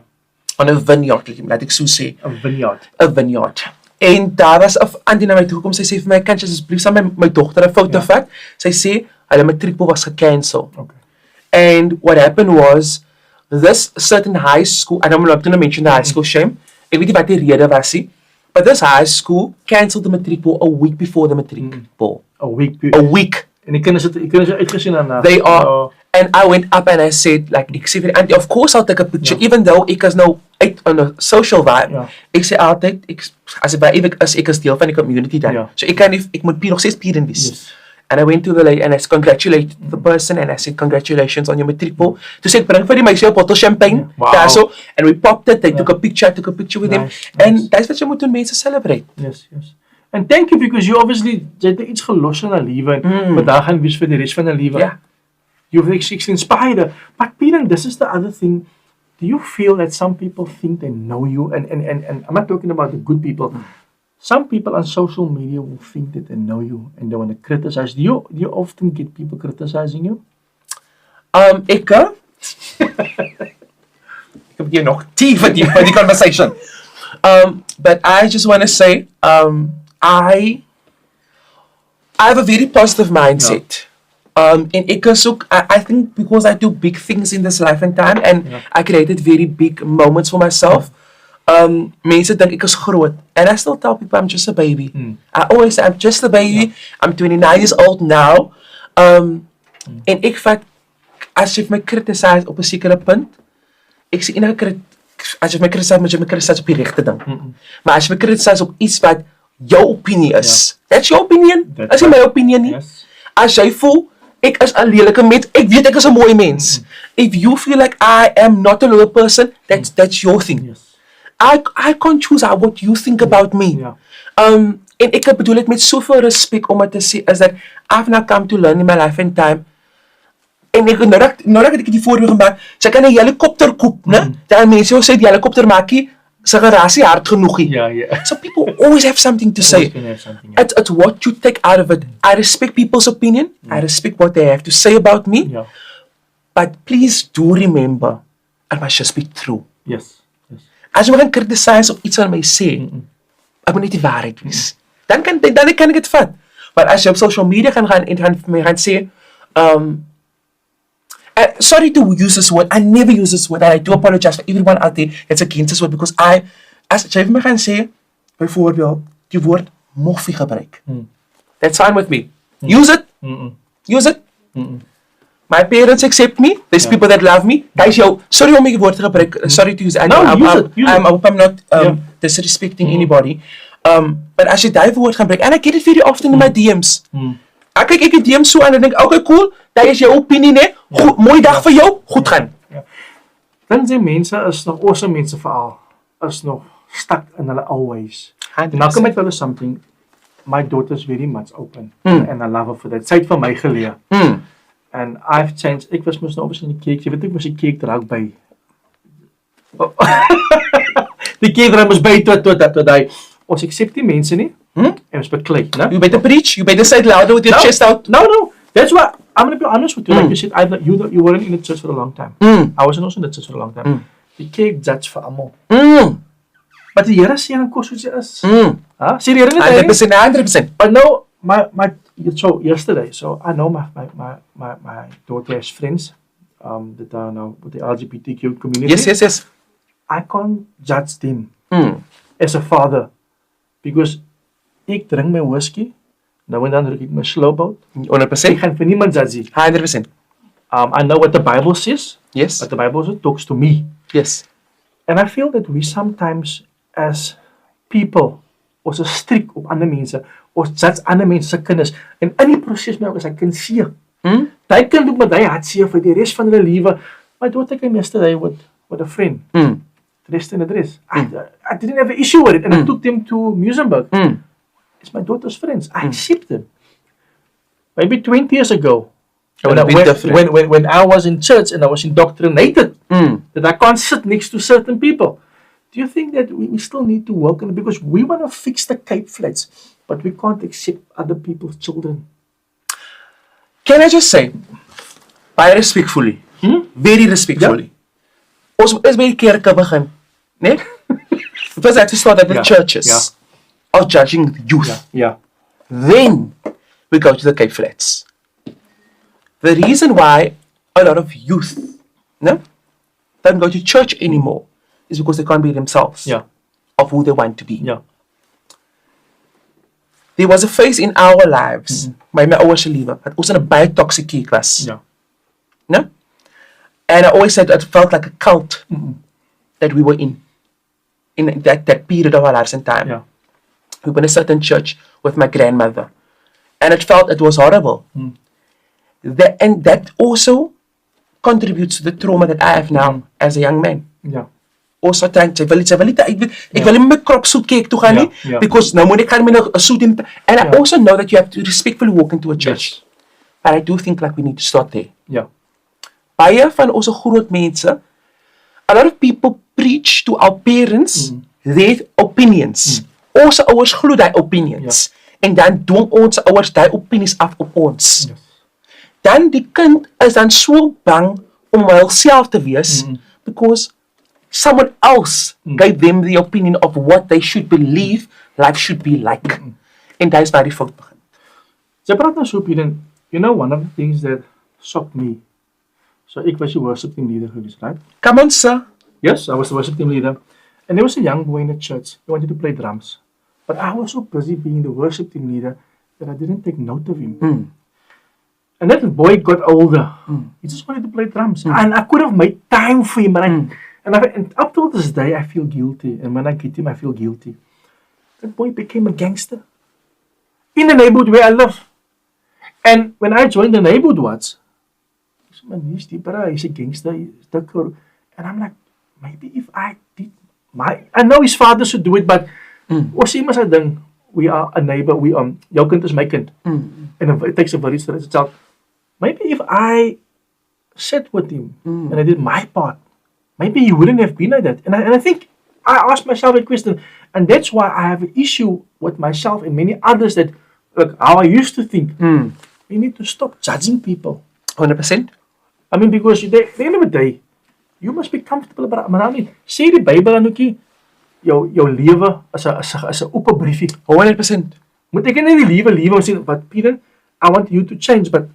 On a vineyard, laat ek so sê. A vineyard. 'n vineyard. En daar was 'n auntie na my toe gekom, sy sê vir my, kan jy asseblief saam my dogter 'n foto vat? Sy sê hulle matriekpool was gecancel. Okay. And what happened was this certain high school, and I'm not going to mention the high school shame, ek weet nie wat die rede was nie, but this high school cancelled the matriekpool a week before the matriekpool. A week. A week. En die kinders het uitgesien aan They are. And I went up and I said, like, ek sê vir die auntie, of course I'll take a picture, even though ek is nou uit on a social vibe. Ek sê altyd, as ek is deel van die community dan. So ek moet nog steeds Peadon wees. Yes. And I went to the lady and I congratulated the person and I said, congratulations on your matriekpool. Toe sê ek, bring vir die meisie 'n bottle champagne. Wow. Daar so, and we popped it, they took a picture, I took a picture with him. Nice. And that's wat jy moet doen, mense celebrate. Yes. And thank you, because you obviously jy het iets gelos in 'n lewe en vandag gaan wees vir die res van 'n lewe. Yeah. You've actually inspired her. But Peadon, this is the other thing. Do you feel that some people think they know you? And I'm not talking about the good people. Some people on social media will think that they know you and they want to criticize. Do you often get people criticizing you? Ek heb hier nog tea for die conversation. But I just want to say, I have a very positive mindset. And ek is ook, I think because I do big things in this life and time, and I created very big moments for myself. Mense dink ek is groot, and I still tell people I'm just a baby. I always say I'm just a baby. I'm 29 years old now. En ek vat, as jy my criticize op 'n sekere punt, ek sê as jy my criticize, moet jy my criticize op die regte ding. Maar as jy my criticize op iets wat jou opinie is. That's your opinion. That's As nie my opinie nie. Yes. As jy voel, ek is 'n lelike mens, ek weet ek is 'n mooi mens. If you feel like I am not a lower person, that's your thing. Yes. I can't choose what you think about me. Ja. En ek bedoel dit met soveel respek om dit te sê, is that I've now come to learn in my life and time. En ek nou dat ek die voorbeeld gemaak, sy kan 'n helikopter koop, né? Dan mense sê die helikopter maak nie sy gerasie hard genoeg nie. Ja. So people always have something to say. Always gonna have something, ja. It's what you take out of it. I respect people's opinion. I respect what they have to say about me. Ja. But please do remember, it must just be true. Yes. As jy gaan criticize of iets aan my sê, ek moet net die waarheid wees. Dan kan ek dit vat. Maar as jy op social media gaan en vir my gaan sê, sorry to use this word, I never use this word, and I do apologize for everyone out there that's against this word, because as jy vir my gaan sê, byvoorbeeld, die woord moffie gebruik. That's fine with me. Use it. Use it. My parents accept me. There's people that love me. Guys, sorry om die woord te gebruik. Sorry to use it. Use I hope I'm not disrespecting anybody. But as jy die woord gaan gebruik, and I get it very often in my DMs. Ek kyk die DMs so aan en denk, okay, cool, dit is jou opinie, né? Mooi dag vir jou, goed gaan. Ja. Dan sê mense is nog, ons mense veral, is nog stuck in hulle always. Now come I tell you something, my daughter's very much open, and I love her for that. Sy het vir my geleer. And I've changed, ek was mos nou obviously in die kerk, jy weet ek mos die kerk draak by. Die kerk draak mos by tot hy, ons accept die mense nie, en ons beklei, né? You better preach, you better say it louder with your chest out. No, that's why, I'm going to be honest with you, like you said, you weren't in the church for a long time. I wasn't also in the church for a long time. Die kerk judge vir almal. But die Here sê in kos soos jy is. Sê die Here nie? 100%. But no, so yesterday, so I know my daughter has friends that are now with the LGBTQ community. Yes. I can't judge them as a father because ek drink my whiskey, nou en dan drink ek my slowboat. 100%. Ek gaan vir niemand judge. 100%. I know what the Bible says. Yes. But the Bible also talks to me. Yes. And I feel that we sometimes as people ons is strikt op ander mense, ons judge ander mense se kinders, en in die proses my ook as 'n kind seer. Daai kind loop met daai hartseer vir die res van hulle lewe. My daughter came yesterday with a friend, dressed in a dress. I didn't have an issue with it, and I took them to Musenberg. It's my daughter's friends. I accept them. Maybe 20 years ago, when I was in church and I was indoctrinated, that I can't sit next to certain people. Do you think that we still need to work on it? Because we want to fix the Cape Flats, but we can't accept other people's children. Can I just say, baie respectfully, very respectfully, ons is by die kerke begin, né? Because I had to start that the churches are judging the youth. Then we go to the Cape Flats. The reason why a lot of youth don't go to church anymore is because they can't be themselves of who they want to be. There was a phase in our lives, my ouers se lewe, wat ons in 'n baie toxic kerk was. No? And I always said it felt like a cult that we were in that period of our lives and time. We were in a certain church with my grandmother, and it was horrible. And that also contributes to the trauma that I have now as a young man. Also trying to, ek wil nie met krop soet kerk toe gaan nie, because nou moet ek gaan met 'n soet in, and I also know that you have to respectfully walk into a church. But I do think like we need to start there. Baie van ons groot mense, a lot of people preach to our parents their opinions. Ons ouers glo daai opinions. En dan dwing ons ouers daai opinies af op ons. Dan die kind is dan so bang om homself te wees, because someone else gave them the opinion of what they should believe life should be like. En daar is waar die fout begin. Jy praat nou so, Peadon, you know, one of the things that shocked me, so ek was die worship team leader geweest, right? Come on, sir. Yes, I was the worship team leader. And there was a young boy in the church who wanted to play drums. But I was so busy being the worship team leader that I didn't take note of him. And that boy got older. He just wanted to play drums. And I could have made time for him. And up till this day, I feel guilty. And when I get him, I feel guilty. that boy became a gangster in the neighborhood where I live. And when I joined the neighborhood once, I said, man, he's a gangster, he's dikker. And I'm like, maybe if I did I know his father should do it, but ons sê mos I ding, we are a neighbor, jou kind is my kind. And it takes a village to raise a child. Maybe if I sat with him and I did my part, maybe he wouldn't have been like that. And I think I asked myself a question, and that's why I have an issue with myself and many others that, look, how I used to think. We need to stop judging people. 100%. I mean, because at the end of the day, you must be comfortable about. Maar I mean, sê die Bybel dan ookie, jou lewe as 'n oop briefie. 100%. Moet ek nie die lewe en sê, but Peadon, I want you to change, but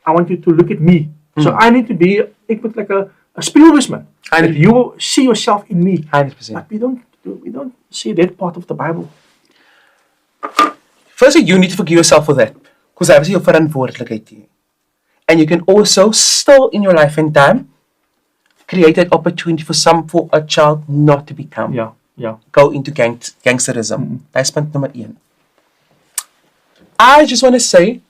I want you to look at me. So I need to be, ek moet like a spieelvis man. That you will see yourself in me. 100%. But we don't see that part of the Bible. Firstly, you need to forgive yourself for that. Because that was your verantwoordelikheid hier. And you can also still in your life and time create that opportunity for a child not to become. Yeah. Go into gangsterism. That's punt nummer 1. I just want to say,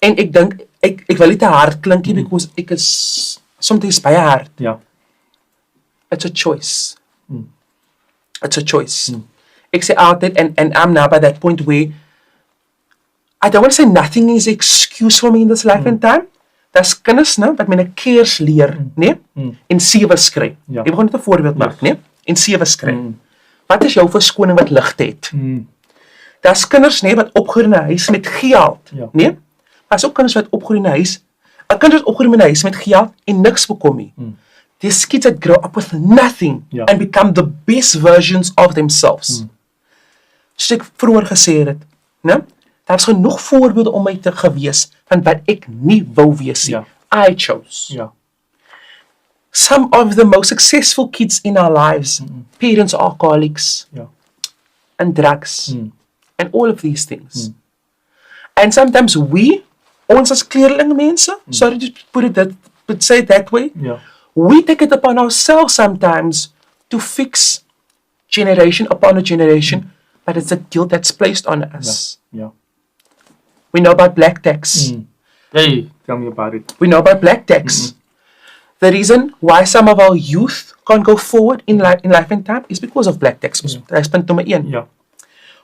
en ek dink, ek wil nie te hard klink nie, because ek is soms baie hard. Yeah. It's a choice. It's a choice. Ek sê altyd, and I'm now by that point where I don't want to say nothing is an excuse for me in this life and time. Daar's kinders nou wat met 'n keers leer, nee? En 7 skry. Ja. Ek wil net 'n voorbeeld maak, nee? En 7 skry. Wat is jou verskoning wat ligte het? Daar's kinders, nee, wat opgroei in 'n huis met geld, nee? Daar's ook kinders wat opgroei in 'n huis, kinders wat opgroei in 'n huis met geld en niks bekom nie. These kids that grow up with nothing and become the best versions of themselves. Soos ek vroeër gesê het, né? Daar's genoeg voorbeelde om my te gewees van wat ek nie wou wees nie. I chose. Yeah. Some of the most successful kids in our lives, parents are alcoholics and drugs and all of these things. And sometimes ons as kleerling mense, sorry to say it that way, we take it upon ourselves sometimes to fix generation upon a generation, but it's a guilt that's placed on us. Yeah. We know about black tax. Hey, tell me about it. We know about black tax. The reason why some of our youth can't go forward in life and time is because of black tax. That's punt nummer 1. Yeah.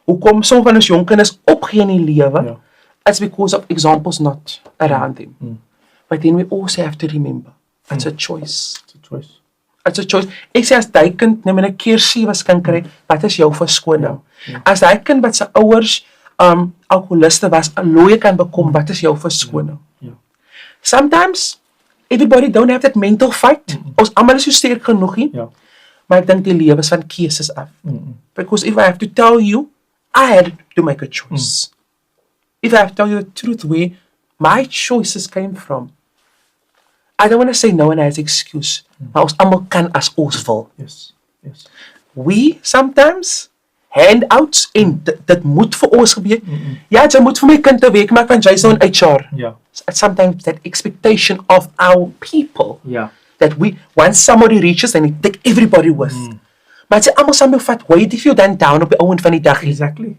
Hoekom sommige van ons jong kinders opgee in die lewe? It's because of examples not around them. But then we also have to remember, it's a choice. It's a choice. It's a choice. Ek sê as die kind net met 'n keer 7 kan kry, wat is jou verskoning? As die kind wat sy ouers alkoholiste was, 'n lawyer kan bekom, wat is jou verskoning? Sometimes everybody don't have that mental fight. Ons almal is so sterk genoeg nie. Maar ek dink die lewe is van keuses af. Because if I have to tell you, I had to make a choice. If I have to tell you the truth where my choices came from, I don't want to say no one has excuse, maar ons almal kan as ons wil. Yes. We sometimes handouts en dit moet vir ons gebeur. Ja, jy moet vir my kind 'n week maak van jy so 'n HR. Sometimes that expectation of our people. That once somebody reaches, then we take everybody with. Maar jy almal saam vat, wait if you dan down op die ouend van die dag. Exactly.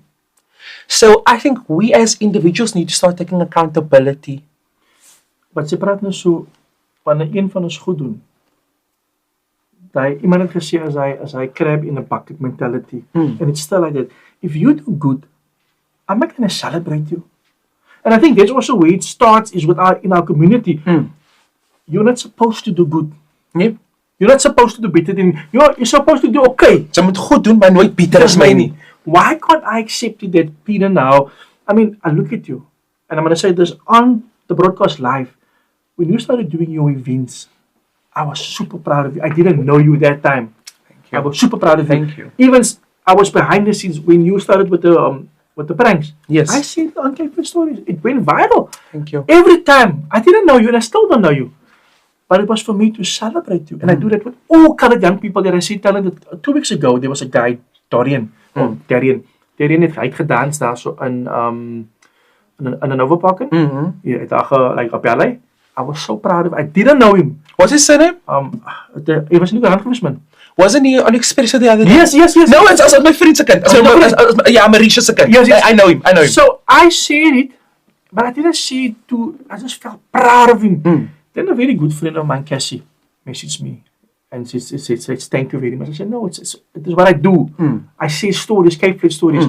So I think we as individuals need to start taking accountability. Wat jy praat nou so, wanneer een van ons goed doen, iemand het gesê as hy crab in a bucket mentality, and it's still like that. If you do good, I'm not going to celebrate you. And I think that's also where it starts, is in our community. You're not supposed to do good. Nee. You're not supposed to do better than me. You're supposed to do okay. Jy moet goed doen, maar nooit beter as my nie. Why can't I accept it that Peadon now, I mean, I look at you, and I'm going to say this on the broadcast live. When you started doing your events, I was super proud of you. I didn't know you that time. Thank you. I was super proud of you. Thank you. Even I was behind the scenes when you started with the pranks. Yes. I seen on Cape Stories. It went viral. Thank you. Every time. I didn't know you, and I still don't know you. But it was for me to celebrate you. And I do that with all colored young people that I see talented. 2 weeks ago, there was a guy, Dorian. Dorian het uitgedanst daar so in 'n Novapark. Ja, het daar like op I was so proud of him. I didn't know him. What's his surname? He was nie gewees man. Wasn't he on Expresso the other day? Yes. No, it's my friend se kind. Yeah, Marisha se kind. Yes. I know him. So I shared it, but I didn't share it I just felt proud of him. Then a very good friend of mine, Cassie, messaged me and she said, thank you very much. I said, no, it is what I do. I share stories, Cape Flats stories.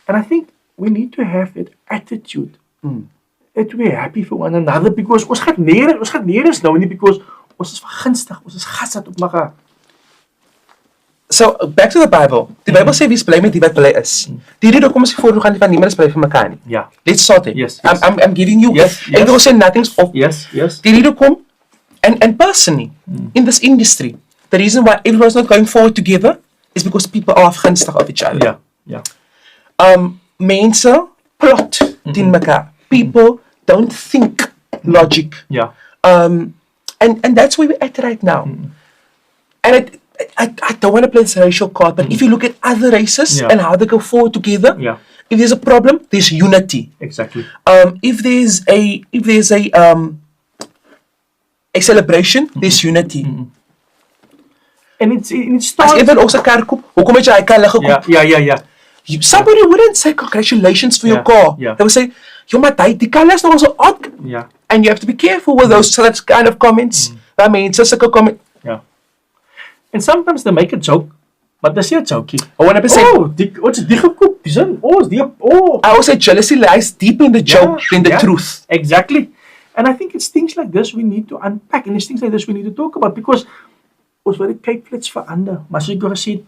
And I think we need to have that attitude. To be happy for one another because ons gaan nergens nou nie because ons is vergunstig, ons is gasat op mekaar. So, back to the Bible. Die Bible sê wie is bly met die wat bly is. Die rede hoekom ons voor gaan van niemand is bly vir mekaar nie. Yeah. Let's start it. Yes. I'm giving you. Yes. Ek wil sê nothing's off. Yes. Die rede hoekom and personally in this industry, the reason why everyone's not going forward together is because people are afgunstig of each other. Yeah. Mense plot teen mekaar. People don't think logic. Yeah. And that's where we're at right now. And I don't want to play this racial card, but if you look at other races and how they go forward together, if there's a problem, there's unity. Exactly. If there's a celebration, there's unity. And it starts. As even also car koop, hoekom het jy hy kar gekoop? Yeah. Somebody wouldn't say congratulations for your car. Yeah. They would say, "Yo, maar die kar is nog so odd." Yeah. And you have to be careful with those such kind of comments. That means just like a comment. Yeah. And sometimes they make a joke, but they say a joke. 100%. Wat is die gekoop? Dis in. I always say jealousy lies deeper in the joke than the truth. Exactly. And I think it's things like this we need to unpack, and it's things like this we need to talk about because ons wil die Cape Flats verander. Maar soos ek gesê het,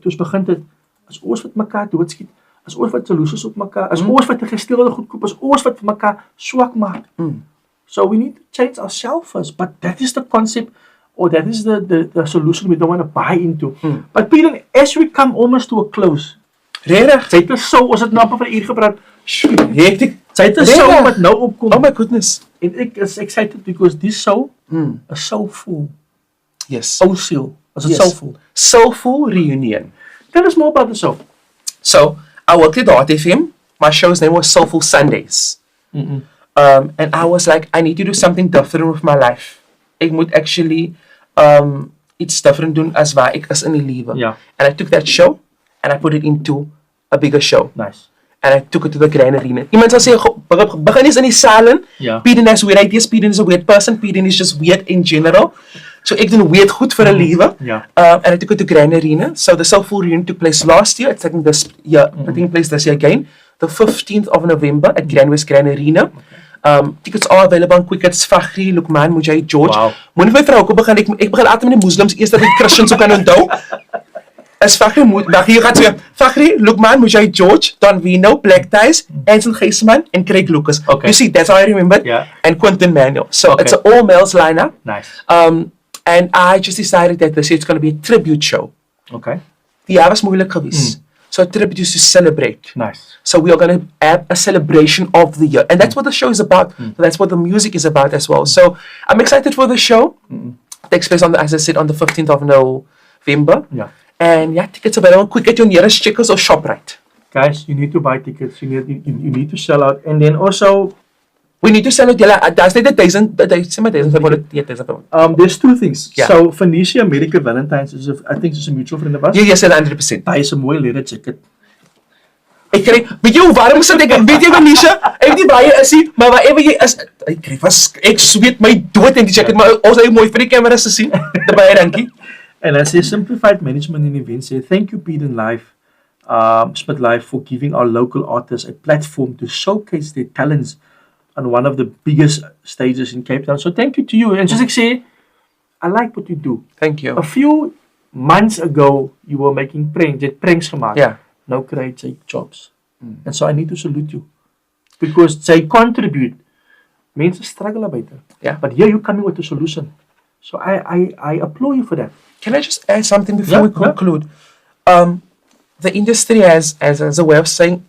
toe ons begin het, as ons wat mekaar doodskiet, as ons wat jaloers is op mekaar, as ons wat gesteelde goed koop, as ons wat vir mekaar swak maak. So we need to change ourselves first, but that is the concept, or that is the solution we don't want to buy into. But Peadon, as we come almost to a close, Regtig? sy het so, ons het nou amper vir 'n uur gepraat. Hektiek. Sy het so wat nou opkom. Oh my goodness. En ek is excited because this show is soulful. Yes. Oh, soul. Is it soulful? Soulful Reunion. Tell us more about the show. So, I worked at the Art FM. My show's name was Soulful Sundays. And I was like, I need to do something different with my life. Ek moet actually iets different doen as waar ek is in die lewe. Yeah. And I took that show and I put it into a bigger show. Nice. And I took it to the Grand Arena. Iemand sal sê, begin eens in die saal in. Yeah. Peadon has weird ideas. Peadon is a weird person. Peadon is just weird in general. So ek doen weird goed vir 'n lewe. Yeah. And I took it to Grand Arena. So the Soulful Reunion took place last year. It's taking this year, taking place this year again. The 15th of November at Grand West Grand Arena. Tickets are available on Quickets, Fakhri, Lukman, Mujahid, George. Wow. Moenie vir my vrou begin ek begin altyd met die moslems eers dat ek Christians ook kan onthou. As Fakhri hier gaan weer Fakhri, Lukman, Mujahid, George, Don Vino, Black Ties, Anson Geisman and Craig Lucas. Okay. You see, that's how I remembered. Yeah. And Quentin Manuel. So Okay. it's an all males lineup. Nice. And I just decided that this year it's going to be a tribute show. Okay. Die jaar was moeilik geweest. So a tribute is to celebrate. Nice. So we are going to have a celebration of the year. And that's what the show is about. That's what the music is about as well. So I'm excited for the show. It takes place as I said, on the 15th of November. Yeah. And yeah, tickets available. Quick at your nearest Checkers or ShopRite. Guys, you need to buy tickets. You need to sell out. And then also, We need to sell it. There's there's two things. Yeah. So Phoenicia America Valentine's I think is a mutual friend of us. Yes, 100%. Hy is 'n mooi leather jacket. Ek kry, weet jy hoe warm sit ek? Weet jy Manisha? Ek weet nie baie is nie, maar waarever jy is, ek sweet my dood in die jacket, maar ons het mooi vir die kameras te sien. Baie dankie. And I say Simplified Management in Events say thank you Peadon Live, Smith Live for giving our local artists a platform to showcase their talents on one of the biggest stages in Cape Town. So thank you to you. And just like say, I like what you do. Thank you. A few months ago, you were making pranks, jy het pranks gemaak. Yeah. Now create say jobs. And so I need to salute you. Because they contribute. Mense struggle buite. Yeah. But here you're coming with a solution. So I applaud you for that. Can I just add something before we conclude? The industry has a way of saying,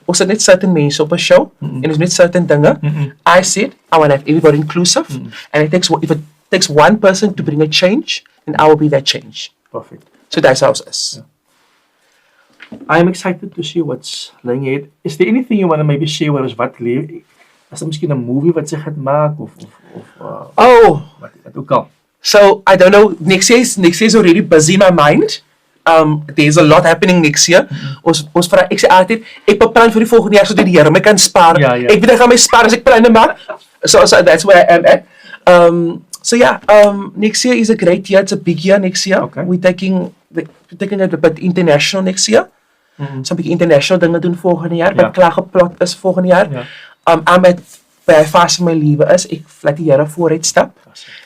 also net certain mense op 'n show en is net certain dinge. I said I want to have everybody inclusive, and if it takes one person to bring a change, then I will be that change. Perfect. So that's how it is. Yeah. I'm excited to see what's lying ahead. Is there anything you want to maybe share with us? Wat leef? Is daar miskien 'n movie wat sy gaan maak of wat ook al? So I don't know. Next year is already busy in my mind. There's a lot happening next year. Ons vra ek sê altyd ek beplan vir die volgende jaar sodat die Here my kan spaar. Ja, ja. Ek weet ek gaan my spaar as ek planne maak. So that's where I am at. So yeah, next year is a great year. It's a big year next year. Okay. We're taking it a bit international next year. So 'n bietjie international dinge doen volgende jaar. Wat klaar geplot is volgende jaar. I'm at by fast my lewe is ek laat die Here vooruit stap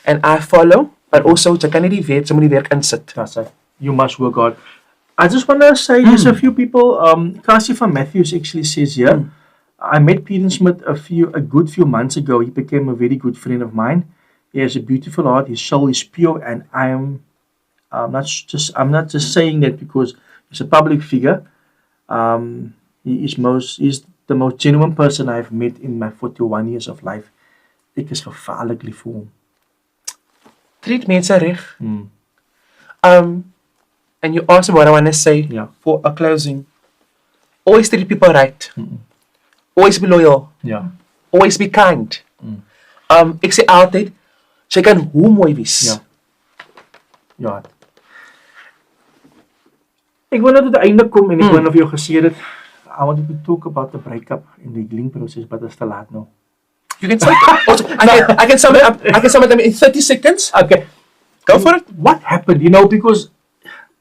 and I follow, but also jy kan nie die weet, jy moet die werk insit. That's it. You must work hard. I just want to say there's a few people, Cassie van Matthews actually says here, I met Peadon Smith a good few months ago. He became a very good friend of mine. He has a beautiful heart. His soul is pure, and I'm not just saying that because he's a public figure. He's the most genuine person I've met in my 41 years of life. Ek is gevaarlik lief vir hom. Treat mense reg. And you asked me what I want to say for a closing. Always treat people right. Always be loyal. Always be kind. Ek sê altyd, jy kan hoe mooi wees. Ja. Ek wil net tot die einde kom en ek wil nou vir jou gesê het, I want to talk about the breakup and the healing process, but it's te laat nou. You can say I can sum it up. I can sum it up in 30 seconds. Okay. Go for it. What happened? Because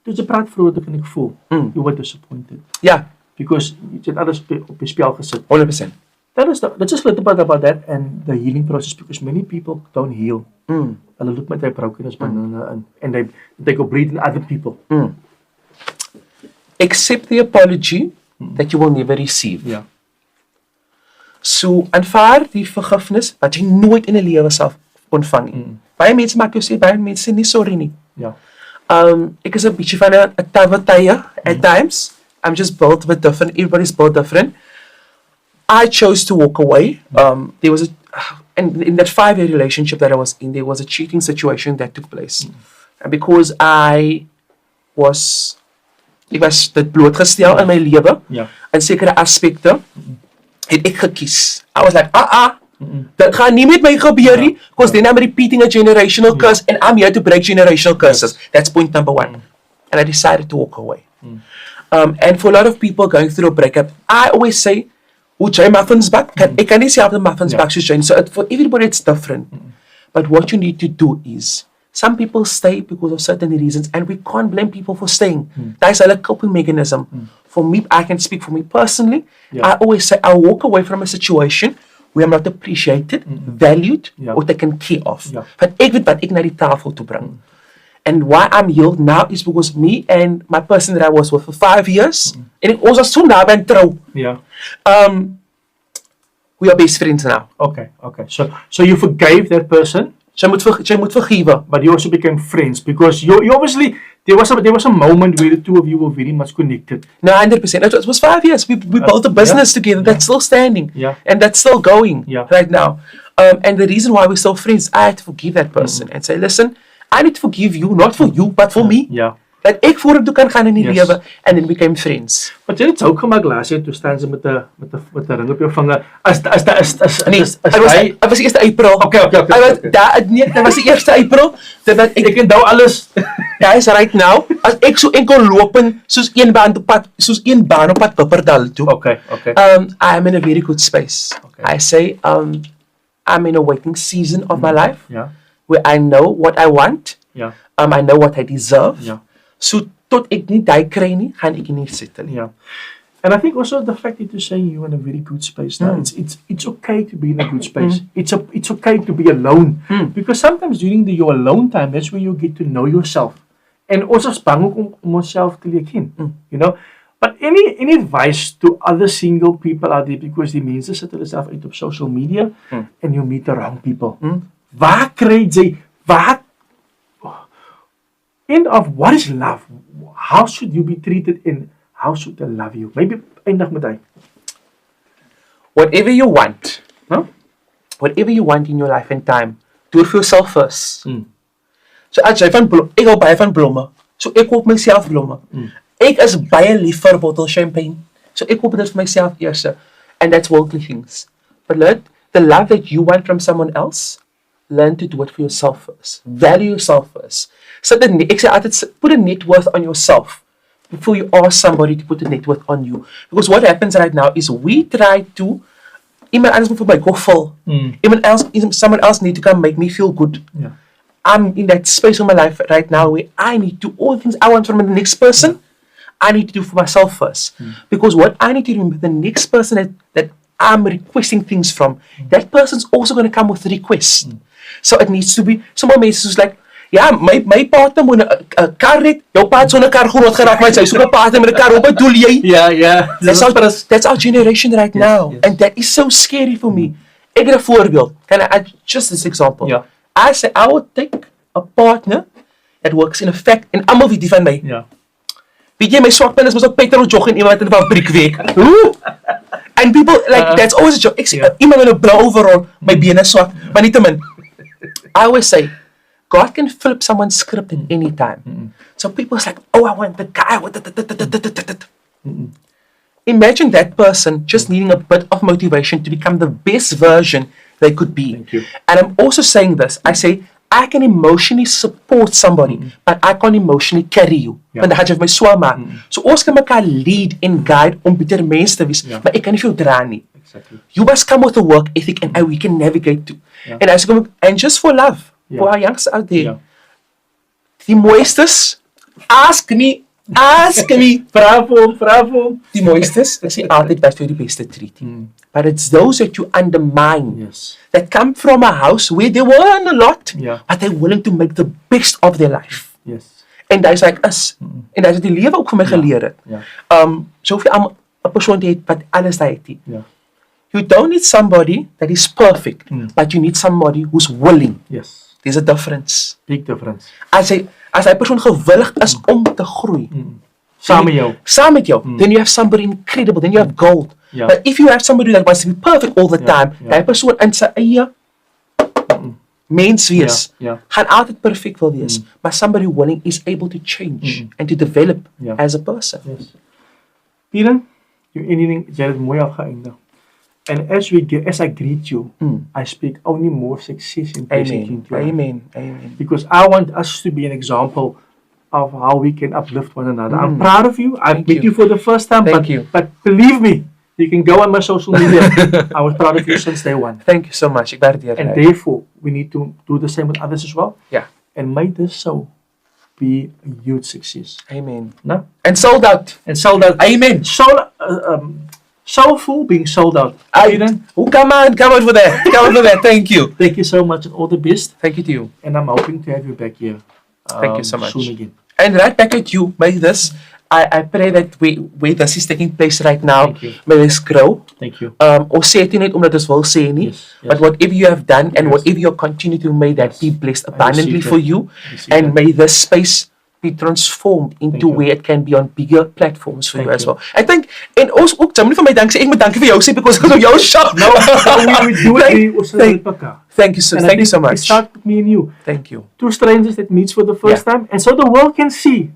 toe jy praat vroeër kan ek voel you were disappointed. Yeah. Because jy het alles op die spel gesit. 100%. Let's just a little bit about that and the healing process, because many people don't heal. Hulle loop met their brokenness and they go breathe in other people. Accept the apology that you will never receive. Ja. So aanvaar die vergifnis wat jy nooit in 'n lewe sal ontvang nie. Baie mense maak jou sê, baie mense sê nie sorry nie. Ja. Ek is 'n bietjie van 'n tavataya at times. I'm just built a bit different. Everybody's built different. I chose to walk away. There was and in that 5-year relationship that I was in, there was a cheating situation that took place. And because I was dit blootgestel in my lewe, in sekere aspekte, het ek gekies. I was like, dat gaan nie met my gebeur nie, because then I'm repeating a generational curse, and I'm here to break generational curses. That's point number 1. And I decided to walk away. And for a lot of people going through a breakup, I always say, hoe jy muffins bak, ek kan nie self die muffins bak soos jy, so for everybody it's different. But what you need to do is, some people stay because of certain reasons, and we can't blame people for staying. That's a coping mechanism. For me, I can speak for me personally. I always say I walk away from a situation where I'm not appreciated, valued, or taken care of. But ek weet wat ek na die tafel toe bring. And why I'm healed now is because me and my person that I was with for 5 years, and ons was so naby en trou. We are best friends now. Okay. So you forgave that person. Jy moet vergewe. But you also became friends because you obviously there was a moment where the two of you were very much connected. No, 100%. It was 5 years. We built a business together that's still standing. And that's still going right now. And the reason why we're still friends, I had to forgive that person and say, listen, I need to forgive you, not for you, but for me. Dat ek vorentoe kan gaan in die lewe, and then we became friends. Maar jy het ook gemaak laas jy toe staan sy met 'n ring op jou vinger. Dit was die 1 April. Okay. Dit was die 1 April. Ek onthou alles. Guys, right now, as ek so enkel lopen soos een baan op pad Pepperdal toe. Okay. I am in a very good space. I say I'm in a waiting season of my life. Where I know what I want. I know what I deserve. So tot ek nie die kry nie, gaan ek nie settle nie. And I think also the fact that you're saying you're in a very good space now, it's okay to be in a good space. It's okay to be alone. Because sometimes during your alone time, that's where you get to know yourself. And also bang om onsself te leer ken. But any advice to other single people out there, because die mense sit hulle self uit op social media and you meet the wrong people. Waar kry jy end of what is love? How should you be treated and how should they love you? Maybe eindig met hy. Whatever you want, whatever you want in your life and time, do it for yourself first. So as jy ek hou baie van blomme, so ek koop myself blomme. Ek is baie lief vir 'n bottle champagne, so ek koop dit vir myself eers, and that's worldly things. But the love that you want from someone else, learn to do it for yourself first. Value yourself first. So ek sê altyd, put a net worth on yourself before you ask somebody to put a net worth on you. Because what happens right now is we try to, iemand anders moet vir my go vol. Someone else need to come make me feel good. Yeah. I'm in that space of my life right now where I need to, all the things I want from the next person, I need to do for myself first. Because what I need to remember, the next person that I'm requesting things from, that person's also going to come with a request. So it needs to be, sommige mense soos like, ja, my partner moet 'n kar red, jou pa het so 'n kar groot geraak, maar hy soek 'n partner met 'n kar, wat bedoel jy? Yeah. That's our generation right now. Yes. And that is so scary for me. Ek het 'n voorbeeld. Can I add just this example? Yeah. I say I would take a partner that works in a fact, en almal weet die van my. Yeah. Weet jy, my swakpunt is mos ook petrol jog en iemand in 'n fabriek werk. Hoe? And people, like, that's always a joke. Ek sê, iemand in 'n blou overall, my bene swak, maar nietemin. I always say, God can flip someone's script at any time. So people's like, oh, I want the guy with the. Imagine that person just needing a bit of motivation to become the best version they could be. Thank you. And I'm also saying this. I say, I can emotionally support somebody, but I can't emotionally carry you. Want dan gaan jy my swaar maak. So ons kan mekaar lead and guide om beter mens te wees, maar ek kan nie vir jou dra nie. Exactly. You must come with a work ethic and we can navigate too. And just for love, for our youngsters out there, die mooistes, ask me, Bravo. die mooistes, ek sê altyd wat vir die beste treat. But it's those that you undermine, that come from a house where they weren't a lot, but they're willing to make the best of their life. Yes. En dis like us. En dis wat die lewe ook vir my geleer het. Soveel 'n persoon het wat alles het. You don't need somebody that is perfect, but you need somebody who's willing. Yes. There's a difference. Big difference. As hy persoon gewillig is om te groei, Saam met jou. then you have somebody incredible, then you have gold. Yeah. But if you have somebody that wants to be perfect all the time, die persoon in sy eie mens wees, gaan altyd perfect wil wees, maar somebody willing is able to change and to develop as a person. Yes. Peadon, jy het dit mooi afgeëindig. And as I greet you, I speak only more success in 2021. Amen. Because I want us to be an example of how we can uplift one another. I'm proud of you. I met you for the first time, but believe me, you can go on my social media. I was proud of you since day one. Thank you so much. Ek waardeer dit. And therefore, we need to do the same with others as well. Yeah. And may this show be a huge success. Amen. No? And sold out. Amen. Soulful being sold out. Come on for that. Thank you. Thank you so much and all the best. Thank you to you. And I'm hoping to have you back here. Thank you so much. Soon again. And right back at you, may this, I pray that where this is taking place right now, may this grow. Thank you. Ons sê dit nie net omdat ons wil sê nie, but whatever you have done and whatever you continue to, may that be blessed abundantly for you. And may this space be transformed into where it can be on bigger platforms for you as well. I think, en ons ook, jy moet vir my dank sê, ek moet dankie vir jou sê, because of your show. No, we do it. Thank you so much. It started with me and you. Thank you. Two strangers that meets for the first time, and so the world can see.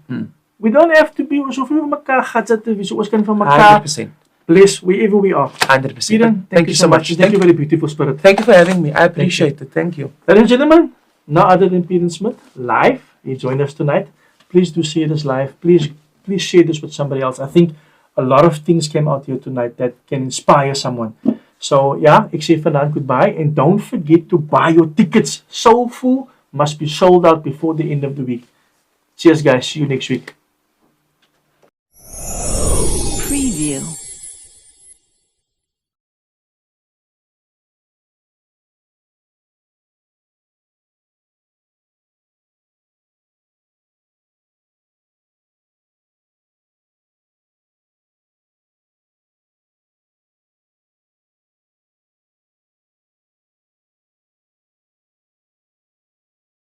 We don't have to be so veel van mekaar gadget te wees, ons kan van mekaar 100%. bless wherever we are. 100%. Peadon, Thank you so much. Thank you for the beautiful spirit. Thank you for having me. I appreciate it. Thank you. Ladies and gentlemen, no other than Peadon Smith, live. He joined us tonight. Please do share this live. Please share this with somebody else. I think a lot of things came out here tonight that can inspire someone. So yeah, ek sê vanaand goodbye, and don't forget to buy your tickets. Soulful must be sold out before the end of the week. Cheers guys, see you next week.